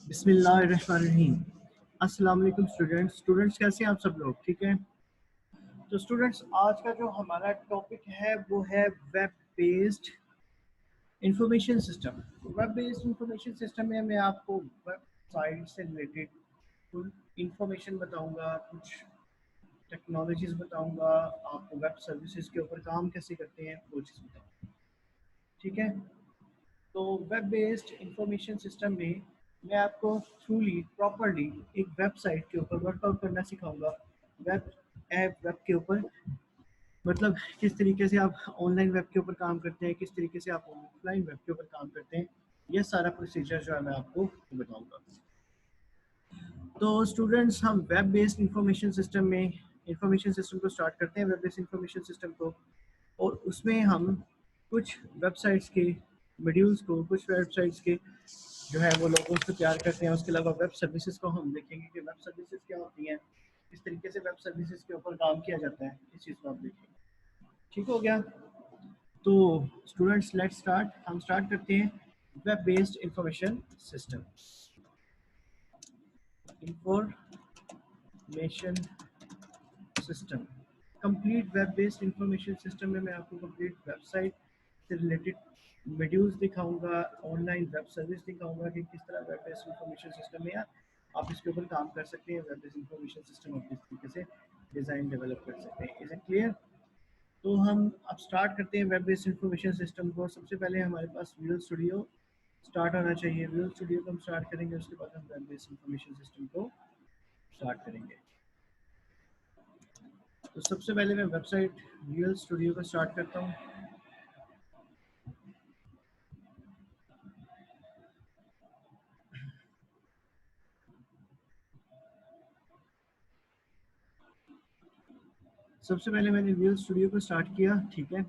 बिस्मिल्लाहिर्रहमानिर्रहीम। अस्सलाम वालेकुम स्टूडेंट्स कैसे हैं आप सब लोग? ठीक है। तो स्टूडेंट्स, आज का जो हमारा टॉपिक है वो है web based information system. Web based information system में मैं आपको वेबसाइट से रिलेटेड कुछ इंफॉर्मेशन बताऊंगा, कुछ टेक्नोलॉजीज बताऊंगा, आपको वेब सर्विसेज के ऊपर काम कैसे करते हैं वो चीज़ बताऊंगा। ठीक है। तो वेब बेस्ड इंफॉर्मेशन सिस्टम में मैं आपको थ्रूली प्रॉपरली एक वेबसाइट के ऊपर वर्कआउट करना सिखाऊंगा। वेब वेब के ऊपर मतलब किस तरीके से आप ऑनलाइन वेब के ऊपर काम करते हैं, किस तरीके से आप ऑफलाइन वेब के ऊपर काम करते हैं, ये सारा प्रोसीजर जो है मैं आपको बताऊंगा। तो स्टूडेंट्स, हम वेब बेस्ड इंफॉर्मेशन सिस्टम में इंफॉर्मेशन सिस्टम को स्टार्ट करते हैं, वेब बेस्ड इंफॉर्मेशन सिस्टम को, और उसमें हम कुछ वेबसाइट्स के मॉड्यूल्स को, कुछ वेबसाइट्स के जो है वो लोगों को तैयार करते हैं। उसके अलावा वेब सर्विसेज को हम देखेंगे कि वेब सर्विसेज क्या होती हैं, किस तरीके से वेब सर्विसेज के ऊपर काम किया जाता है, इस चीज़ को आप देखेंगे। ठीक हो गया? तो स्टूडेंट्स, लेट्स स्टार्ट। हम स्टार्ट करते हैं web based information system. Information system, complete web based information system में मैं आपको कंप्लीट वेबसाइट से रिलेटेड मॉड्यूल्स दिखाऊंगा, ऑनलाइन वेब सर्विस दिखाऊंगा कि किस तरह वेब बेस्ड इंफॉर्मेशन सिस्टम में आप इसके ऊपर काम कर सकते हैं। वेब बेस्ड इंफॉर्मेशन सिस्टम आप किस तरीके से डिज़ाइन डेवलप कर सकते हैं। Is it clear? तो हम अब स्टार्ट करते हैं वेब बेस्ड इंफॉर्मेशन सिस्टम को। सबसे पहले हमारे पास विजुअल स्टूडियो स्टार्ट होना चाहिए। विजुअल स्टूडियो को हम स्टार्ट करेंगे, उसके बाद हम वेब बेस्ड इंफॉर्मेशन सिस्टम को स्टार्ट करेंगे। तो सबसे पहले मैं वेबसाइट विजुअल स्टूडियो को स्टार्ट करता हूँ। सबसे पहले मैंने विजुअल स्टूडियो को स्टार्ट किया। ठीक है।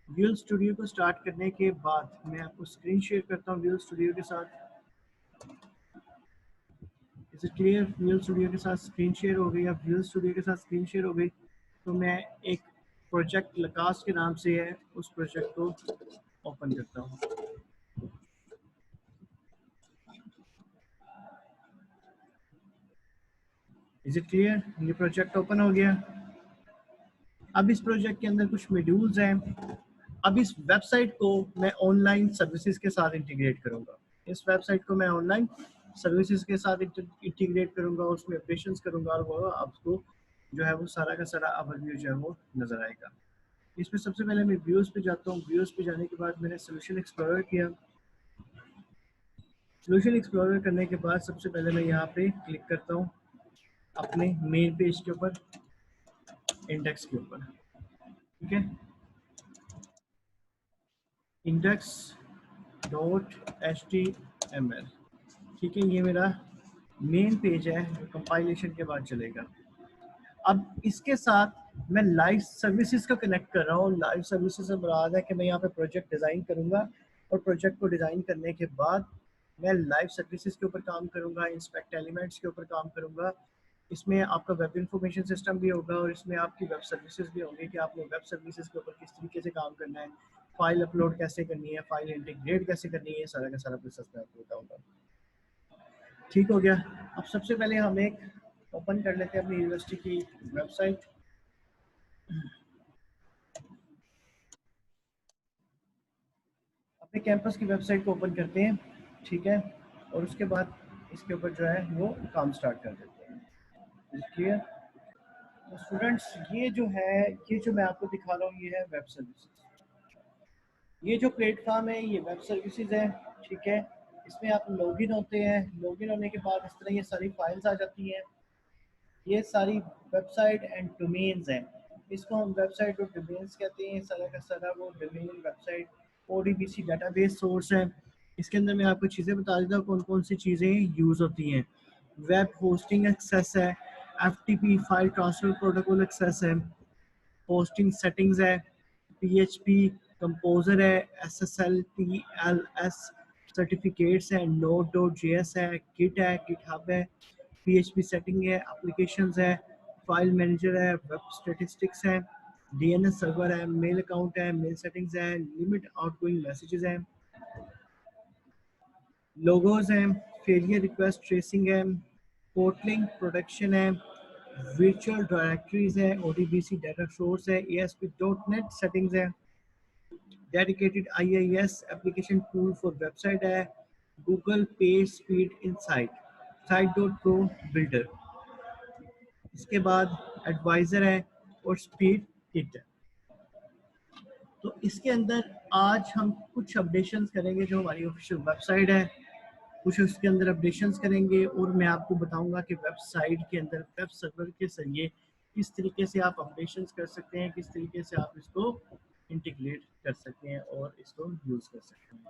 विजुअल स्टूडियो को स्टार्ट करने के बाद मैं आपको स्क्रीन शेयर करता हूँ विजुअल स्टूडियो के साथ। Is it clear? Visual studio के साथ स्क्रीन शेयर हो गई। अब विजुअल स्टूडियो के साथ स्क्रीन शेयर हो गई तो मैं एक प्रोजेक्ट लकास के नाम से है, उस प्रोजेक्ट को ओपन करता हूँ। Is it clear? ये प्रोजेक्ट ओपन हो गया। अब इस प्रोजेक्ट के अंदर कुछ मॉड्यूल्स हैं। अब इस वेबसाइट को मैं ऑनलाइन सर्विसेज के साथ इंटीग्रेट करूंगा। इस वेबसाइट को मैं ऑनलाइन सर्विसेज के साथ इंटीग्रेट करूंगा, उसमें ऑपरेशंस करूंगा, और वो आपको जो है वो सारा का सारा ओवरव्यू जो है वो नजर आएगा। इसमें सबसे पहले मैं व्यूज पे जाता हूँ। व्यूज पे जाने के बाद मैंने सोल्यूशन एक्सप्लोरर किया। सोल्यूशन एक्सप्लोरर करने के बाद सबसे पहले मैं यहाँ पे क्लिक करता हूँ अपने मेन पेज के ऊपर, इंडेक्स के ऊपर। ठीक है। Index dot HTML। ठीक है, ये मेरा मेन पेज है जो कंपाइलेशन के बाद चलेगा। अब इसके साथ मैं लाइव सर्विसेज का कनेक्ट कर रहा हूँ। लाइव सर्विसेज से मुराद है कि मैं यहाँ पे प्रोजेक्ट डिज़ाइन करूँगा, और प्रोजेक्ट को डिज़ाइन करने के बाद मैं लाइव सर्विसेज के ऊपर काम करूँगा, इंस्पेक्ट एलिमेंट्स के ऊपर काम करूँगा। इसमें आपका वेब इंफॉर्मेशन सिस्टम भी होगा, और इसमें आपकी वेब सर्विसेज भी होंगी कि आपने वेब सर्विसेज के ऊपर किस तरीके से काम करना है, फाइल अपलोड कैसे करनी है, फाइल इंटीग्रेट कैसे करनी है, सारा का सारा प्रोसेस मैं आपको बताऊँगा। ठीक हो गया। अब सबसे पहले हम एक ओपन कर लेते हैं अपनी यूनिवर्सिटी की वेबसाइट। अपने कैंपस की वेबसाइट को ओपन करते हैं। ठीक है। और उसके बाद इसके ऊपर जो है वो काम स्टार्ट कर देते हैं। क्लियर? तो स्टूडेंट्स, ये जो है, ये जो मैं आपको दिखा रहा हूँ, ये है वेब सर्विसेज। ये जो प्लेटफॉर्म है ये वेब सर्विसेज है। ठीक है। इसमें आप लॉगिन होते हैं। लॉगिन होने के बाद इस तरह ये सारी फाइल्स आ जाती हैं। ये सारी वेबसाइट एंड डोमेन्स हैं। इसको हम वेबसाइट और डोमेन्स कहते हैं। सारा का सारा वो domain website ODBC database source है। इसके अंदर मैं आपको चीज़ें बता देता हूँ कौन कौन सी चीज़ें यूज़ होती हैं। वेब होस्टिंग एक्सेस है, FTP file transfer protocol access है, होस्टिंग सेटिंग्स है, PHP कंपोजर है, SSL TLS सर्टिफिकेट्स है, Node.js है, गिट है, गिटहब है, PHP सेटिंग है, एप्लीकेशंस है, फाइल मैनेजर है, वेब स्टैटिस्टिक्स है, DNS सर्वर है, मेल अकाउंट है, मेल सेटिंग्स है, लिमिट आउटगोइंग मैसेजेस हैं, लोगोज हैं, फेलियर रिक्वेस्ट ट्रेसिंग है, पोर्टलिंग प्रोडक्शन है, वर्चुअल डायरेक्टरीज है, ODBC डाटा सोर्स है, ASP.NET सेटिंग्स है, dedicated IIS application tool for website है, गूगल पेज स्पीड इनसाइट, साइट.pro बिल्डर, इसके बाद एडवाइजर है और स्पीड किट है। तो इसके अंदर आज हम कुछ अपडेशंस करेंगे जो हमारी ऑफिशियल वेबसाइट है, कुछ उसके अंदर अपडेशंस करेंगे और मैं आपको बताऊंगा कि वेबसाइट के अंदर वेब सर्वर के जरिए किस तरीके से आप अपडेशंस कर सकते हैं, किस तरीके से आप इसको इंटीग्रेट कर सकते हैं और इसको यूज़ कर सकते हैं।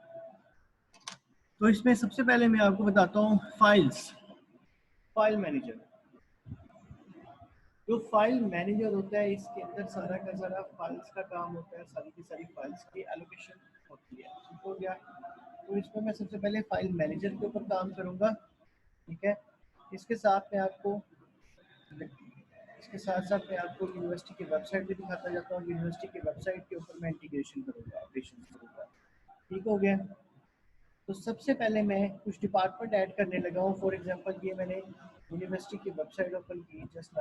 तो इसमें सबसे पहले मैं आपको बताता हूँ फाइल मैनेजर। जो फाइल मैनेजर होता है इसके अंदर सारा का सारा फाइल्स का काम होता है, सारी की सारी फाइल्स की एलोकेशन होती है, ठीक हो गया। तो इसमें मैं सबसे पहले फाइल मैनेजर के ऊपर काम करूंगा, ठीक है। इसके साथ मैं आपको यूनिवर्सिटी की वेबसाइट भी दिखाता जाता हूँ। यूनिवर्सिटी की वेबसाइट के ऊपर मैं इंटीग्रेशन करूँगा, ऑपरेशन करूँगा, ठीक हो गया। तो सबसे पहले मैं कुछ डिपार्टमेंट ऐड करने लगा हूँ। फॉर एग्जांपल ये मैंने यूनिवर्सिटी की वेबसाइट ओपन की, जस्ट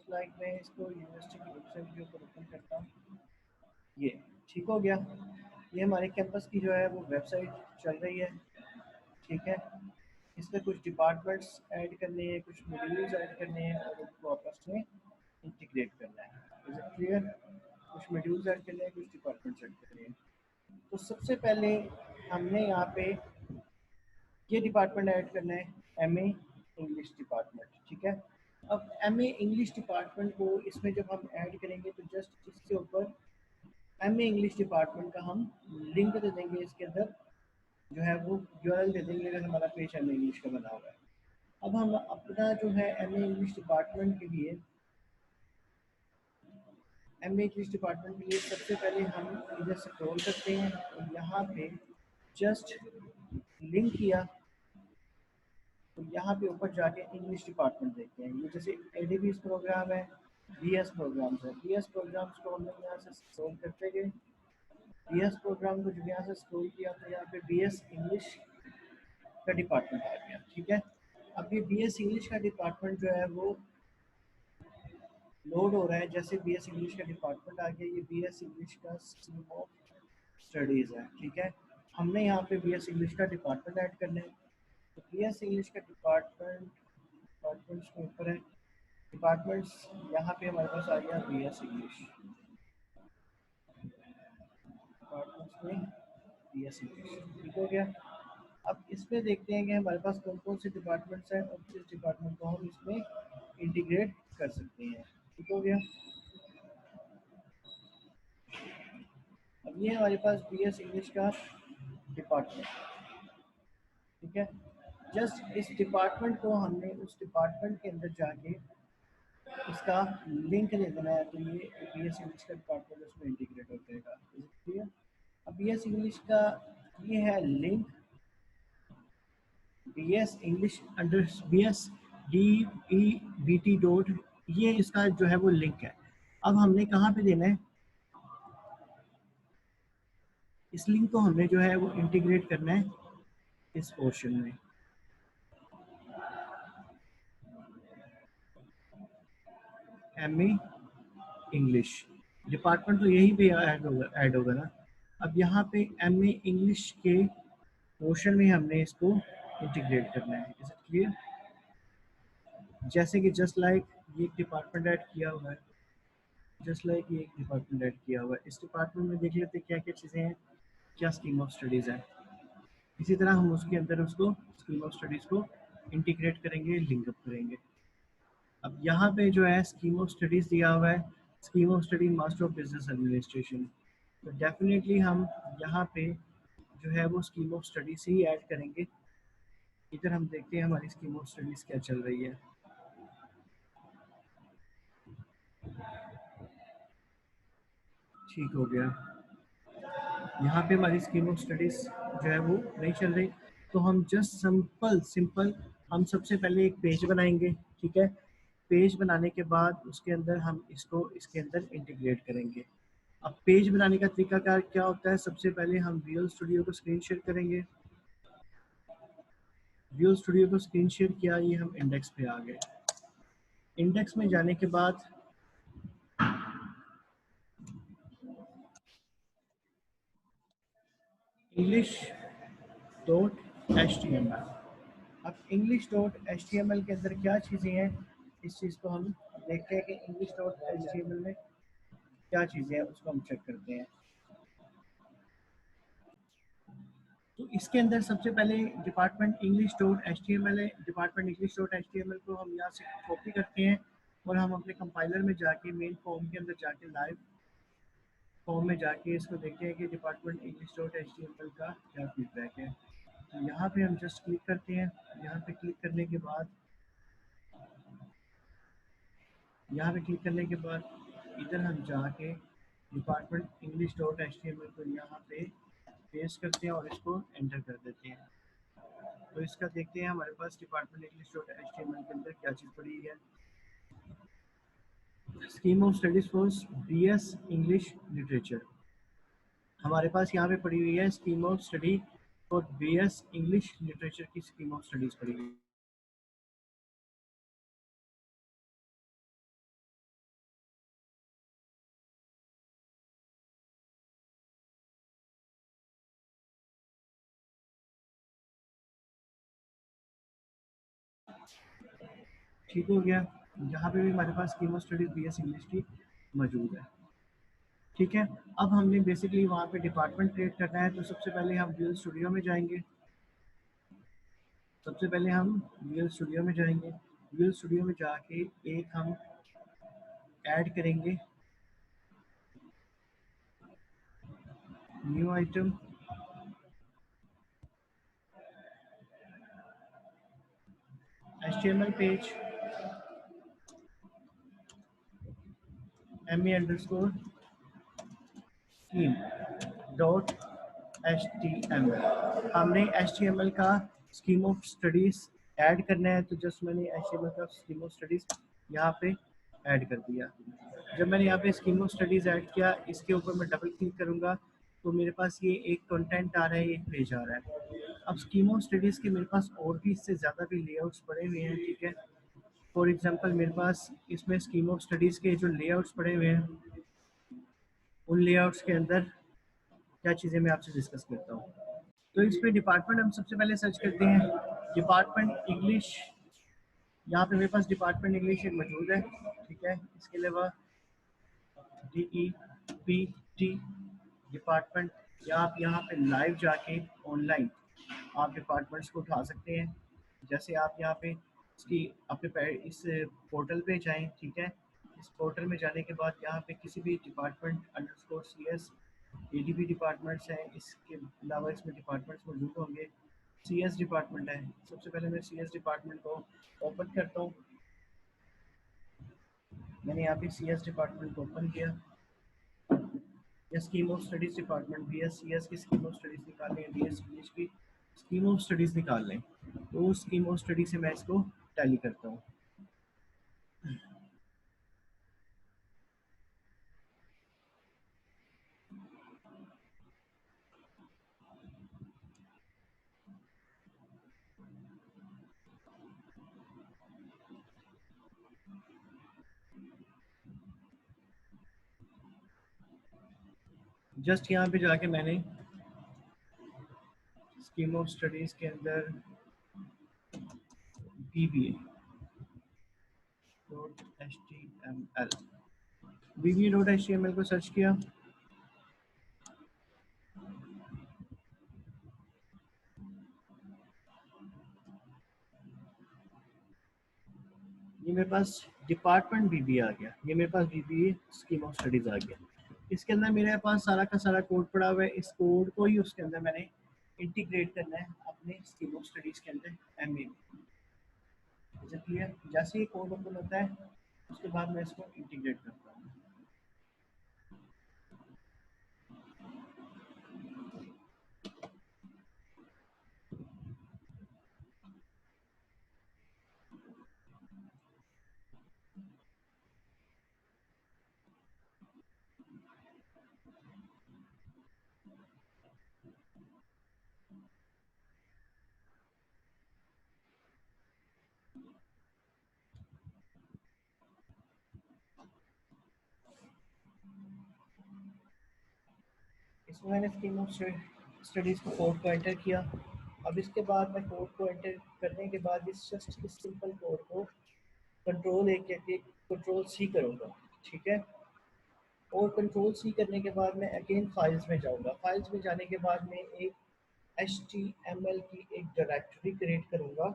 लाइक मैं इसको यूनिवर्सिटी की वेबसाइट के ऊपर ओपन करता हूँ, ये ठीक हो गया। ये हमारे कैंपस की जो है वो वेबसाइट चल रही है, ठीक है। इसमें कुछ डिपार्टमेंट्स ऐड करने हैं, कुछ मॉड्यूल्स ऐड करने हैं और उनको आपस में इंटीग्रेट करना है। Is it clear? कुछ मॉड्यूल्स ऐड करने हैं, कुछ डिपार्टमेंट्स ऐड करने हैं। तो सबसे पहले हमने यहाँ पे ये डिपार्टमेंट ऐड करना है, MA इंग्लिश डिपार्टमेंट, ठीक है। अब MA इंग्लिश डिपार्टमेंट को इसमें जब हम ऐड करेंगे तो जस्ट इसके ऊपर MA इंग्लिश डिपार्टमेंट का हम लिंक दे देंगे, इसके अंदर जो है वो URL दे देंगे अगर हमारा पेज MA इंग्लिश का बना हुआ है। अब हम अपना जो है MA इंग्लिश डिपार्टमेंट के लिए सबसे पहले हम इधर स्क्रॉल करते हैं और यहाँ पे जस्ट लिंक किया तो यहाँ पे ऊपर जाके इंग्लिश डिपार्टमेंट देखते हैं। ये जैसे ADBS प्रोग्राम है, BS प्रोग्राम्स है, BS प्रोग्राम्स को हमने यहाँ से स्क्रॉल करते गए, BS प्रोग्राम को जब यहाँ से स्क्रॉल किया तो यहाँ पे BS इंग्लिश का डिपार्टमेंट आ गया, ठीक है। अब ये BS इंग्लिश का डिपार्टमेंट जो है वो लोड हो रहा है। जैसे BS इंग्लिश का डिपार्टमेंट आ गया, ये BS इंग्लिश का स्ट्रीम ऑफ स्टडीज़ है, ठीक है। हमने यहाँ पे BS इंग्लिश का डिपार्टमेंट ऐड करना है। तो BS इंग्लिश का डिपार्टमेंट्स के ऊपर है, डिपार्टमेंट्स यहाँ पे हमारे पास आ गया BS इंग्लिश डिपार्टमेंट्स में BS इंग्लिश, ठीक हो गया। अब इसमें देखते हैं कि हमारे पास कौन कौन से डिपार्टमेंट्स हैं और किस डिपार्टमेंट को हम इसमें इंटीग्रेट कर सकते हैं, ठीक हो गया। अब ये हमारे पास BS इंग्लिश का डिपार्टमेंट, ठीक है। जस्ट इस डिपार्टमेंट को हमने उस डिपार्टमेंट के अंदर जाके इसका लिंक दे देना है, तो ये BS इंग्लिश का डिपार्टमेंट उसमें इंटीग्रेट हो जाएगा, ठीक है। अब BS इंग्लिश का ये है link, BS English under BS DEBT dot, ये इसका जो है वो लिंक है। अब हमने कहाँ पे देना है, इस लिंक को हमने जो है वो इंटीग्रेट करना है इस पोर्शन में। MA इंग्लिश डिपार्टमेंट तो यही पे ऐड होगा ना। अब यहाँ पे MA इंग्लिश के पोर्शन में हमने इसको इंटीग्रेट करना है, इज इट क्लियर? जैसे कि जस्ट लाइक ये एक डिपार्टमेंट ऐड किया हुआ है, इस डिपार्टमेंट में देख लेते हैं क्या क्या चीज़ें हैं, क्या स्कीम ऑफ स्टडीज़ है। इसी तरह हम उसके अंदर उसको स्कीम ऑफ स्टडीज़ को इंटीग्रेट करेंगे, लिंकअप करेंगे। अब यहाँ पे जो है स्कीम ऑफ स्टडीज़ दिया हुआ है, scheme of study master of business administration, तो डेफिनेटली हम यहाँ पे जो है वो scheme of studies he add करेंगे। इधर हम देखते हैं हमारी स्कीम ऑफ स्टडीज़ क्या चल रही है। ठीक हो गया, यहाँ पे हमारी स्कीम ऑफ स्टडीज़ जो है वो नहीं चल रही, तो हम जस्ट सिंपल हम सबसे पहले एक पेज बनाएंगे, ठीक है। पेज बनाने के बाद उसके अंदर हम इसको इसके अंदर इंटीग्रेट करेंगे। अब पेज बनाने का तरीकाकार क्या होता है, सबसे पहले हम विजुअल स्टूडियो को स्क्रीन शेयर करेंगे। विजुअल स्टूडियो को स्क्रीन शेयर किया, ये हम इंडेक्स पे आ गए। इंडेक्स में जाने के बाद English dot H T M L. अब English dot H T M L के अंदर क्या चीज़ें हैं, इस चीज़ को हम देखते हैं कि English dot H T M L में क्या चीज़ें हैं, उसको हम चेक करते हैं। तो इसके अंदर सबसे पहले department English dot H T M L है। Department English dot H T M L को हम यहाँ से कॉपी करते हैं और हम अपने कंपाइलर में जाके मेन फॉर्म के अंदर जाके लाइव फॉर्म में जाके इसको देखते हैं कि department English dot H T M L का क्या फीडबैक है। तो यहाँ पे हम जस्ट क्लिक करते हैं। यहाँ पे क्लिक करने के बाद इधर हम जाके department English dot H T M L को यहाँ पे पेस्ट करते हैं और इसको एंटर कर देते हैं। तो इसका देखते हैं हमारे पास department English dot H T M L के अंदर क्या चीज़ पड़ी है। Scheme of studies for B S English literature हमारे पास यहाँ पे पड़ी हुई है। Scheme of study for B S English literature की स्कीम ऑफ स्टडीज पड़ी हुई है। ठीक हो गया। यहाँ पे भी हमारे पास scheme of studies B S English की मौजूद है। ठीक है। अब हमने बेसिकली वहाँ पे डिपार्टमेंट क्रिएट करना है, तो सबसे पहले हम विजुअल स्टूडियो में जाएंगे। विजुअल स्टूडियो में जाके एक हम ऐड करेंगे new item, HTML page ME underscore scheme dot HTML। हमने HTML का स्कीम ऑफ स्टडीज ऐड करना है, तो जस्ट मैंने HTML का स्कीम ऑफ स्टडीज यहाँ पे ऐड कर दिया। जब मैंने यहाँ पे स्कीम ऑफ स्टडीज ऐड किया, इसके ऊपर मैं डबल क्लिक करूँगा तो मेरे पास ये एक कंटेंट आ रहा है, एक पेज आ रहा है। अब स्कीम ऑफ स्टडीज़ के मेरे पास और भी इससे ज़्यादा भी लेआउट्स पड़े हुए हैं। ठीक है। फॉर एग्जांपल मेरे पास इसमें स्कीम ऑफ स्टडीज़ के जो लेआउट्स पड़े हुए हैं, उन लेआउट्स के अंदर क्या चीज़ें मैं आपसे डिस्कस करता हूँ। तो इस पे डिपार्टमेंट हम सबसे पहले सर्च करते हैं, डिपार्टमेंट इंग्लिश। यहाँ पे मेरे पास डिपार्टमेंट इंग्लिश एक मौजूद है। ठीक है। इसके अलावा DEPT डिपार्टमेंट, या आप यहाँ पे लाइव जाके ऑनलाइन आप डिपार्टमेंट्स को उठा सकते हैं। जैसे आप यहाँ पे इसकी अपने इस पोर्टल पे जाएं। ठीक है। इस पोर्टल में जाने के बाद यहाँ पे किसी भी department underscore CS ADP departments हैं, इसके अलावा इसमें डिपार्टमेंट्स मौजूद होंगे। CS डिपार्टमेंट है, सबसे पहले मैं CS डिपार्टमेंट को ओपन करता हूँ। मैंने यहाँ पे CS डिपार्टमेंट को ओपन किया। या scheme of studies department BS CS की स्कीम ऑफ स्टडीज निकाल लें, BS इंग्लिश की स्कीम ऑफ स्टडीज निकाल लें, तो उस स्कीम ऑफ स्टडी से मैं इसको टैली करता हूँ। जस्ट यहाँ पे जाके मैंने स्कीम ऑफ स्टडीज के अंदर BBA डॉट HTML को सर्च किया। ये मेरे पास डिपार्टमेंट BBA आ गया, ये मेरे पास BBA स्कीम ऑफ स्टडीज आ गया। इसके अंदर मेरे पास सारा का सारा कोड पड़ा हुआ है। इस कोड को ही उसके अंदर मैंने इंटीग्रेट करना है अपने स्कीम ऑफ स्टडीज के अंदर MA में। क्लियर। जैसे ही कोड ओपन होता है उसके बाद मैं इसको इंटीग्रेट करता हूँ। इसमें मैंने स्कीम ऑफ स्टडीज़ को कोड को एंटर किया। अब इसके बाद मैं कोड को एंटर करने के बाद इस जस्ट इस सिंपल कोड को कंट्रोल ए करके कंट्रोल सी करूँगा, ठीक है। और कंट्रोल सी करने के बाद मैं अगेन फाइल्स में जाऊँगा। फाइल्स में जाने के बाद मैं एक HTML की एक डायरेक्टरी क्रिएट करूँगा।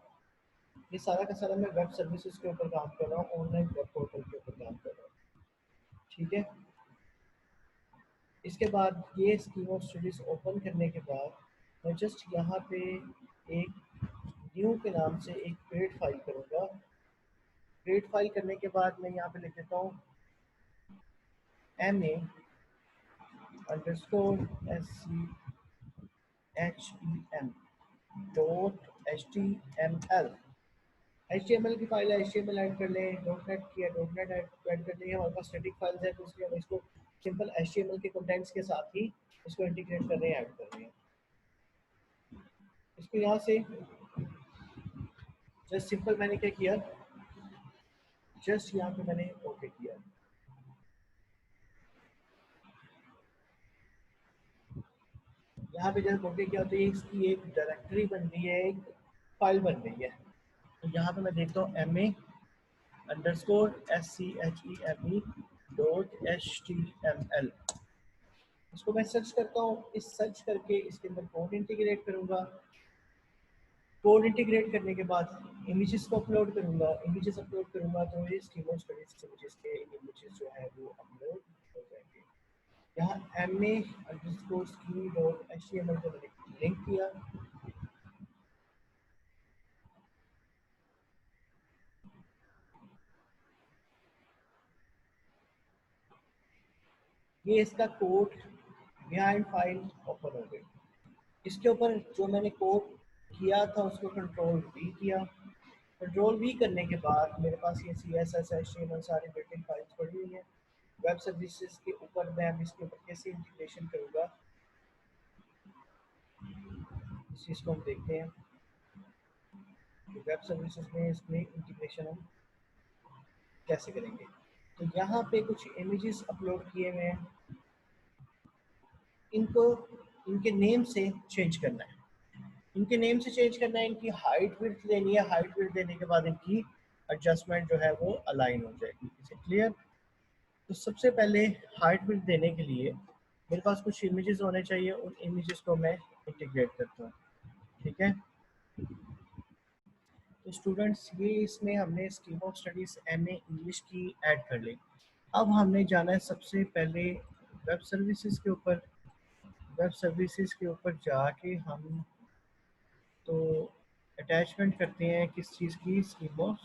ये सारा का सारा मैं वेब सर्विसेज के ऊपर काम कर रहा हूँ, ऑनलाइन वेब पोर्टल के ऊपर काम कर रहा हूँ, ठीक है। इसके बाद ये स्कीम ऑफ स्टडीज़ ओपन करने के बाद मैं जस्ट यहाँ पे एक न्यू के नाम से एक क्रिएट फाइल करूँगा। क्रिएट फाइल करने के बाद मैं यहाँ पे लिख देता हूँ MA_SCHEM HTML की फाइल है, HTML ऐड कर लें, डॉट नेट किया, डॉट नेट ऐड कर लें। हमारे पास स्टैटिक फाइल्स है तो इसलिए हम इसको सिंपल HTML के कंटेंट्स के साथ ही इसको इंटीग्रेट कर रहे हैं, ऐड कर रहे हैं। इसको यहाँ से जस्ट सिंपल मैंने क्या किया, जस्ट यहाँ पे मैंने ओके किया। यहाँ पे जब ओके किया तो ये इसकी एक डायरेक्टरी बन रही है, एक फाइल बन रही है। तो यहाँ पे मैं देखता हूँ MA_SCHEME.HTML। इसको मैं सर्च करता हूँ। इस सर्च करके इसके अंदर कोड इंटीग्रेट करूँगा। कोड इंटीग्रेट करने के बाद इमेजेस को अपलोड करूँगा। इमेजेस अपलोड करूँगा तो ये स्कीम ऑफ स्टडीज इमेजेस के इमेजेस जो है वो अपलोड हो जाएंगे। यहाँ MA_SCHEME.HTML को मैंने लिंक किया। ये इसका कोड बिहाइंड फाइल ओपन हो गई। इसके ऊपर जो मैंने कोड किया था उसको कंट्रोल वी किया। कंट्रोल वी करने के बाद मेरे पास ये CSS HTML सारी बिल्डिंग फाइल्स पड़ी हुई हैं। वेब सर्विसेज के ऊपर मैं अब इसके ऊपर कैसे इंटीग्रेशन करूँगा इस चीज़ को हम देखते हैं कि वेब सर्विसेज में इसमें इंटीग्रेशन हम कैसे करेंगे। तो यहाँ पे कुछ इमेजेस अपलोड किए हुए हैं, इनको इनके नेम से चेंज करना है। इनके नेम से चेंज करना है, इनकी हाइट विड्थ लेनी है। हाइट विड्थ देने के बाद इनकी एडजस्टमेंट जो है वो अलाइन हो जाएगी। इसे क्लियर। तो सबसे पहले हाइट विड्थ देने के लिए मेरे पास कुछ इमेजेस होने चाहिए। उन इमेजेस को मैं इंटीग्रेट करता हूँ, ठीक है। तो स्टूडेंट्स ये इसमें हमने scheme of studies MA English की ऐड कर ली। अब हमने जाना है सबसे पहले वेब सर्विसेज के ऊपर। वेब सर्विसेज के ऊपर जाके हम तो अटैचमेंट करते हैं किस चीज़ की, स्कीम ऑफ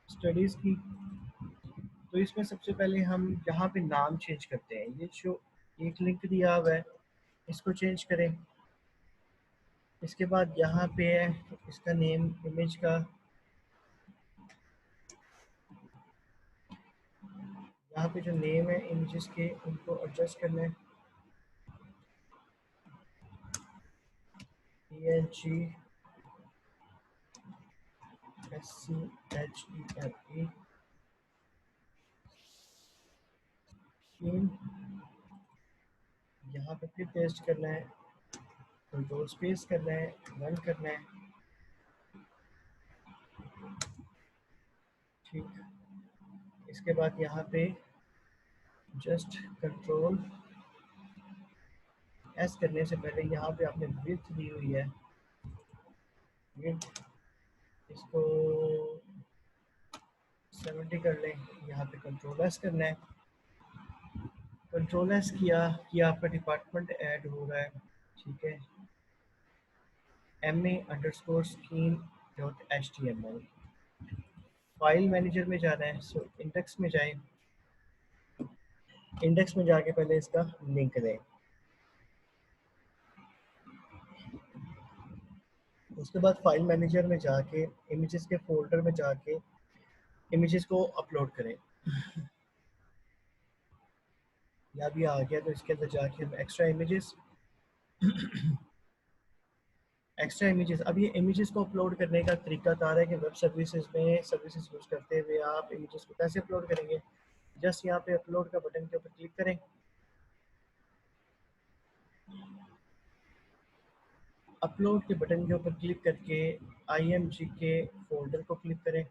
स्टडीज़ की। तो इसमें सबसे पहले हम यहाँ पे नाम चेंज करते हैं। ये जो एक लिंक दिया हुआ है इसको चेंज करें। इसके बाद यहाँ पे है इसका नेम इमेज का, यहाँ पे जो नेम है इमेजेस के उनको एडजस्ट करना है। PNG यहाँ पे फिर पेस्ट करना है, कंट्रोल स्पेस करना है, रन करना है, ठीक। इसके बाद यहाँ पे जस्ट कंट्रोल एस करने से पहले यहाँ पे आपने विड्थ दी हुई है, विड्थ इसको 70 कर लें। यहाँ पे कंट्रोल एस करना है। कंट्रोल एस किया कि आपका डिपार्टमेंट ऐड हो रहा है, ठीक है। MA_SCHEME.HTML फाइल मैनेजर में जाना है। सो इंडेक्स में जाएं। इंडेक्स में जाके पहले इसका लिंक दें। उसके बाद फाइल मैनेजर में जाके इमेजेस के फोल्डर में जाके इमेजेस को अपलोड करें। या भी आ गया तो इसके अंदर जाके हम एक्स्ट्रा इमेजेस। अब ये इमेजेस को अपलोड करने का तरीका कार है कि वेब सर्विसेज में सर्विसेज यूज़ करते हुए आप इमेजेस को कैसे अपलोड करेंगे। जस्ट यहाँ पे अपलोड का बटन के ऊपर क्लिक करें। अपलोड के बटन के ऊपर क्लिक करके IMG के फोल्डर को क्लिक करें।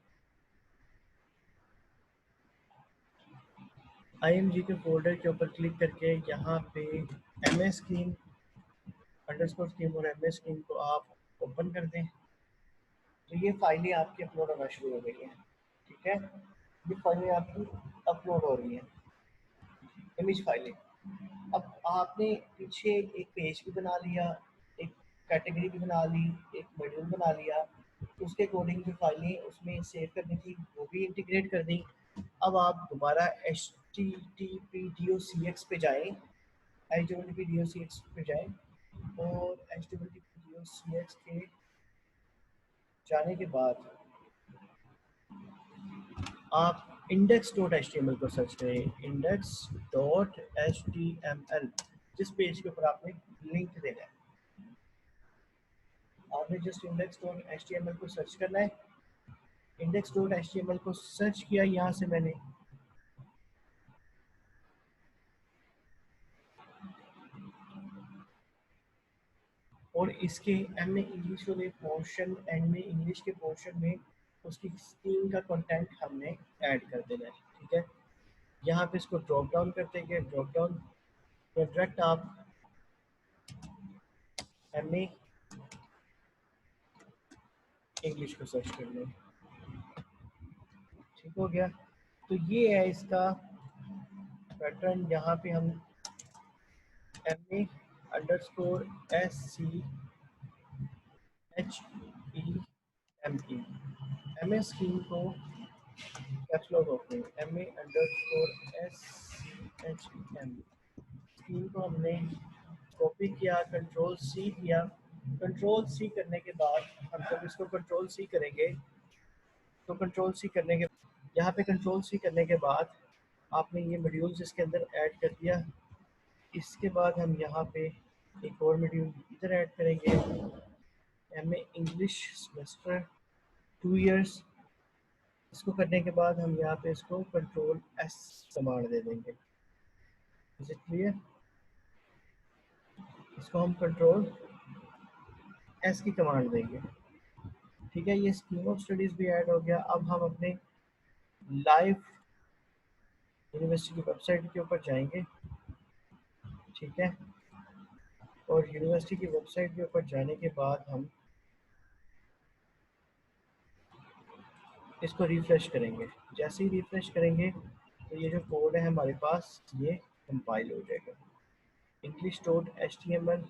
IMG के फोल्डर के ऊपर क्लिक करके यहाँ पे MS स्कीम अंडरस्कोर स्कीम और MS स्कीम को आप ओपन कर दें। तो ये फाइलें आपकी अपलोड होना शुरू हो गई हैं। ठीक है, ये फाइलें आपकी अपलोड हो रही हैं, इमेज फाइलें। अब आपने पीछे एक पेज भी बना लिया, एक कैटेगरी भी बना ली, एक मॉड्यूल बना लिया, तो उसके अकॉर्डिंग जो फाइलें उसमें सेव करनी थी वो भी इंटीग्रेट कर दी। अब आप दोबारा HTTP/DOCX पे जाएं, HTTP/DOCX पे जाएं और HTTP/DOCX के जाने के बाद आप index.html को सर्च करें। index.html जिस पेज के ऊपर आपने लिंक देना है, आपने जस्ट index.html को सर्च करना है। index.html को सर्च किया यहाँ से मैंने, और इसके एम ए इंग्लिश वाले पोर्शन, एंड में इंग्लिश के पोर्शन में उसकी स्कीम का कंटेंट हमने ऐड कर देना है। ठीक है, यहाँ पे इसको ड्रॉप डाउन करते हैं, ड्रॉप डाउन डायरेक्ट आप एम ए इंग्लिश को सर्च कर लें। ठीक हो गया, तो ये है इसका पैटर्न। यहाँ पे हम MA_SCHEME MA स्कीम को caps lock opening MA_SCHEM scheme को हमने कॉपी किया, कंट्रोल C किया। कंट्रोल C करने के बाद हम जब इसको कंट्रोल C करेंगे तो कंट्रोल C करने के यहाँ पे कंट्रोल C करने के बाद आपने ये मॉड्यूल्स इसके अंदर ऐड कर दिया। इसके बाद हम यहाँ पे एक और मॉड्यूल इधर ऐड करेंगे, MA इंग्लिश सेमेस्टर 2 इयर्स। इसको करने के बाद हम यहाँ पे इसको कंट्रोल S कमांड दे देंगे। Is it clear? इसको हम कंट्रोल S की कमांड देंगे। ठीक है, ये स्कीम ऑफ स्टडीज भी ऐड हो गया। अब हम अपने लाइव यूनिवर्सिटी की वेबसाइट के ऊपर जाएंगे। ठीक है, और यूनिवर्सिटी की वेबसाइट के ऊपर जाने के बाद हम इसको रिफ्रेश करेंगे। जैसे ही रिफ्रेश करेंगे तो ये जो कोड है हमारे पास ये कंपाइल हो जाएगा। English.html,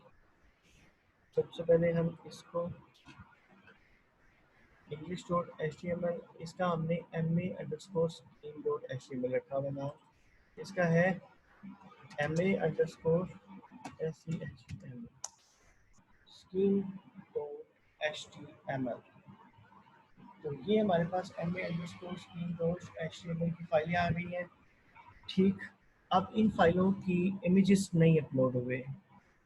सबसे पहले हम इसको English.html, इसका हमने MA_scheme.html रखा हुआ नाम, इसका है MA_scheme.html। तो ये हमारे पास MA_scheme.html की फाइलें आ गई हैं। ठीक, अब इन फाइलों की इमेजेस नहीं अपलोड हुए।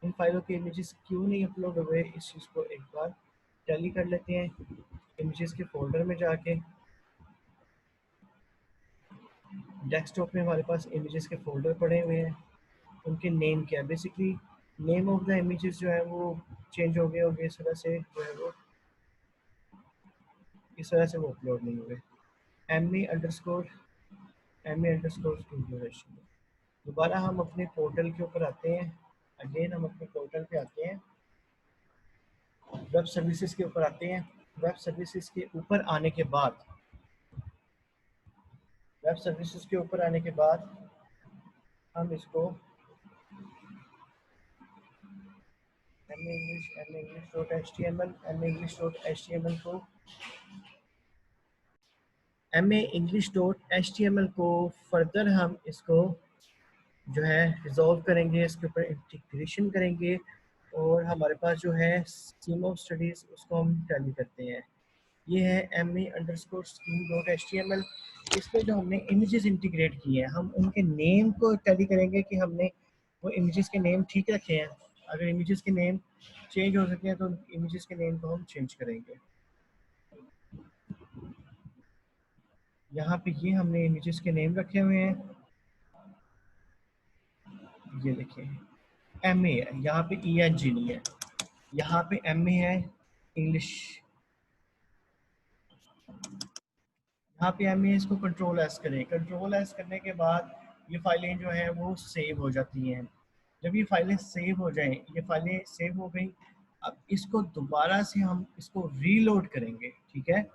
इन फाइलों के इमेजेस क्यों नहीं अपलोड हुए, इस चीज़ को एक बार टैली कर लेते हैं। इमेजेस के फोल्डर में जाके डेस्कटॉप में हमारे पास इमेजेस के फोल्डर पड़े हुए हैं। उनके नेम क्या है, basically name of the images जो है वो चेंज हो गए होंगे, इस तरह से जो है वो अपलोड नहीं हुए। MA_स्टूडियो स्टूडियो। दोबारा हम अपने पोर्टल के ऊपर आते हैं। अगेन हम अपने पोर्टल पे आते हैं, वेब सर्विसेज के ऊपर आते हैं। वेब सर्विसेज के ऊपर आने के बाद हम इसको MA_English.html को फर्दर हम इसको जो है रिजॉल्व करेंगे, इसके ऊपर इंटीग्रेशन करेंगे, और हमारे पास जो है स्कीम ऑफ स्टडीज़ उसको हम टैली करते हैं। ये है MA_scheme.html। इसमें जो हमने इमेजेस इंटीग्रेट किए हैं, हम उनके नेम को टैली करेंगे कि हमने वो इमेजेस के नेम ठीक रखे हैं। अगर इमेजेस के नेम चेंज हो सके हैं तो इमेजेस के नेम को हम चेंज करेंगे। यहाँ पे ये हमने इमेजेस के नेम रखे हुए हैं, ये देखिए MA है, यहाँ पे ENG नहीं है। यहाँ पे MA है इंग्लिश, यहाँ पे MA इसको कंट्रोल एस करें। कंट्रोल एस करने के बाद ये फाइलें जो हैं वो सेव हो जाती हैं। जब ये फाइलें सेव हो जाएं, ये फाइलें सेव हो गई, अब इसको दोबारा से हम इसको रीलोड करेंगे। ठीक है,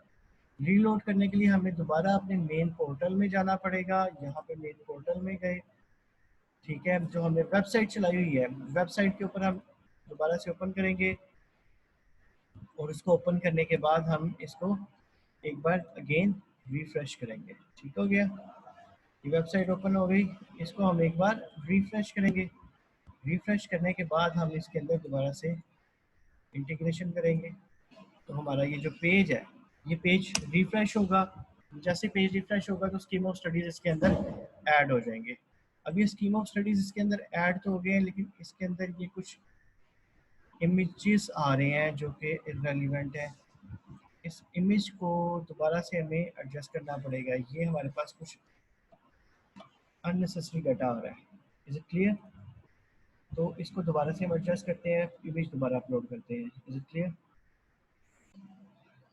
रीलोड करने के लिए हमें दोबारा अपने मेन पोर्टल में जाना पड़ेगा। यहाँ पे मेन पोर्टल में गए, ठीक है, जो हमने वेबसाइट चलाई हुई है, वेबसाइट के ऊपर हम दोबारा से ओपन करेंगे, और इसको ओपन करने के बाद हम इसको एक बार अगेन रिफ्रेश करेंगे। ठीक हो गया, ये वेबसाइट ओपन हो गई, इसको हम एक बार रिफ्रेश करेंगे। रिफ्रेश करने के बाद हम इसके अंदर दोबारा से इंटीग्रेशन करेंगे, तो हमारा ये जो पेज है, ये पेज रिफ्रेश होगा। जैसे पेज रिफ्रेश होगा तो स्कीम ऑफ स्टडीज इसके अंदर ऐड हो जाएंगे। अब ये स्कीम ऑफ स्टडीज इसके अंदर ऐड तो हो गए हैं, लेकिन इसके अंदर ये कुछ इमेजेस आ रहे हैं जो कि इररेलेवेंट है। इस इमेज को दोबारा से हमें एडजस्ट करना पड़ेगा। ये हमारे पास कुछ अननेसेसरी डाटा आ रहा है। Is it clear? तो इसको दोबारा से हम एडजस्ट करते हैं, इमेज दोबारा अपलोड करते हैं। Is it clear?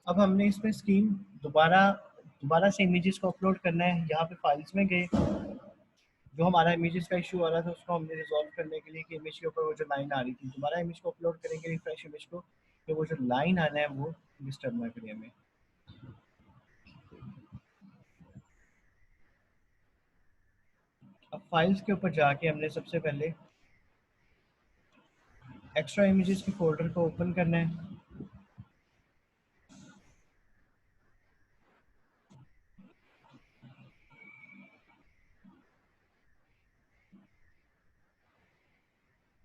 अब हमने इसमें स्कीम दोबारा दोबारा से इमेजेस को अपलोड करना है। यहाँ पे फाइल्स में गए, जो हमारा इमेजेस का इशू आ रहा था उसको हमने रिजॉल्व करने के लिए कि इमेज के ऊपर वो जो लाइन आ रही थी, दोबारा इमेज को अपलोड करेंगे, रिफ्रेश इमेज को, तो वो जो लाइन आना है वो डिस्टर्ब ना करें हमें। अब फाइल्स के ऊपर जाके हमने सबसे पहले एक्स्ट्रा इमेजेस के फोल्डर को ओपन करना है।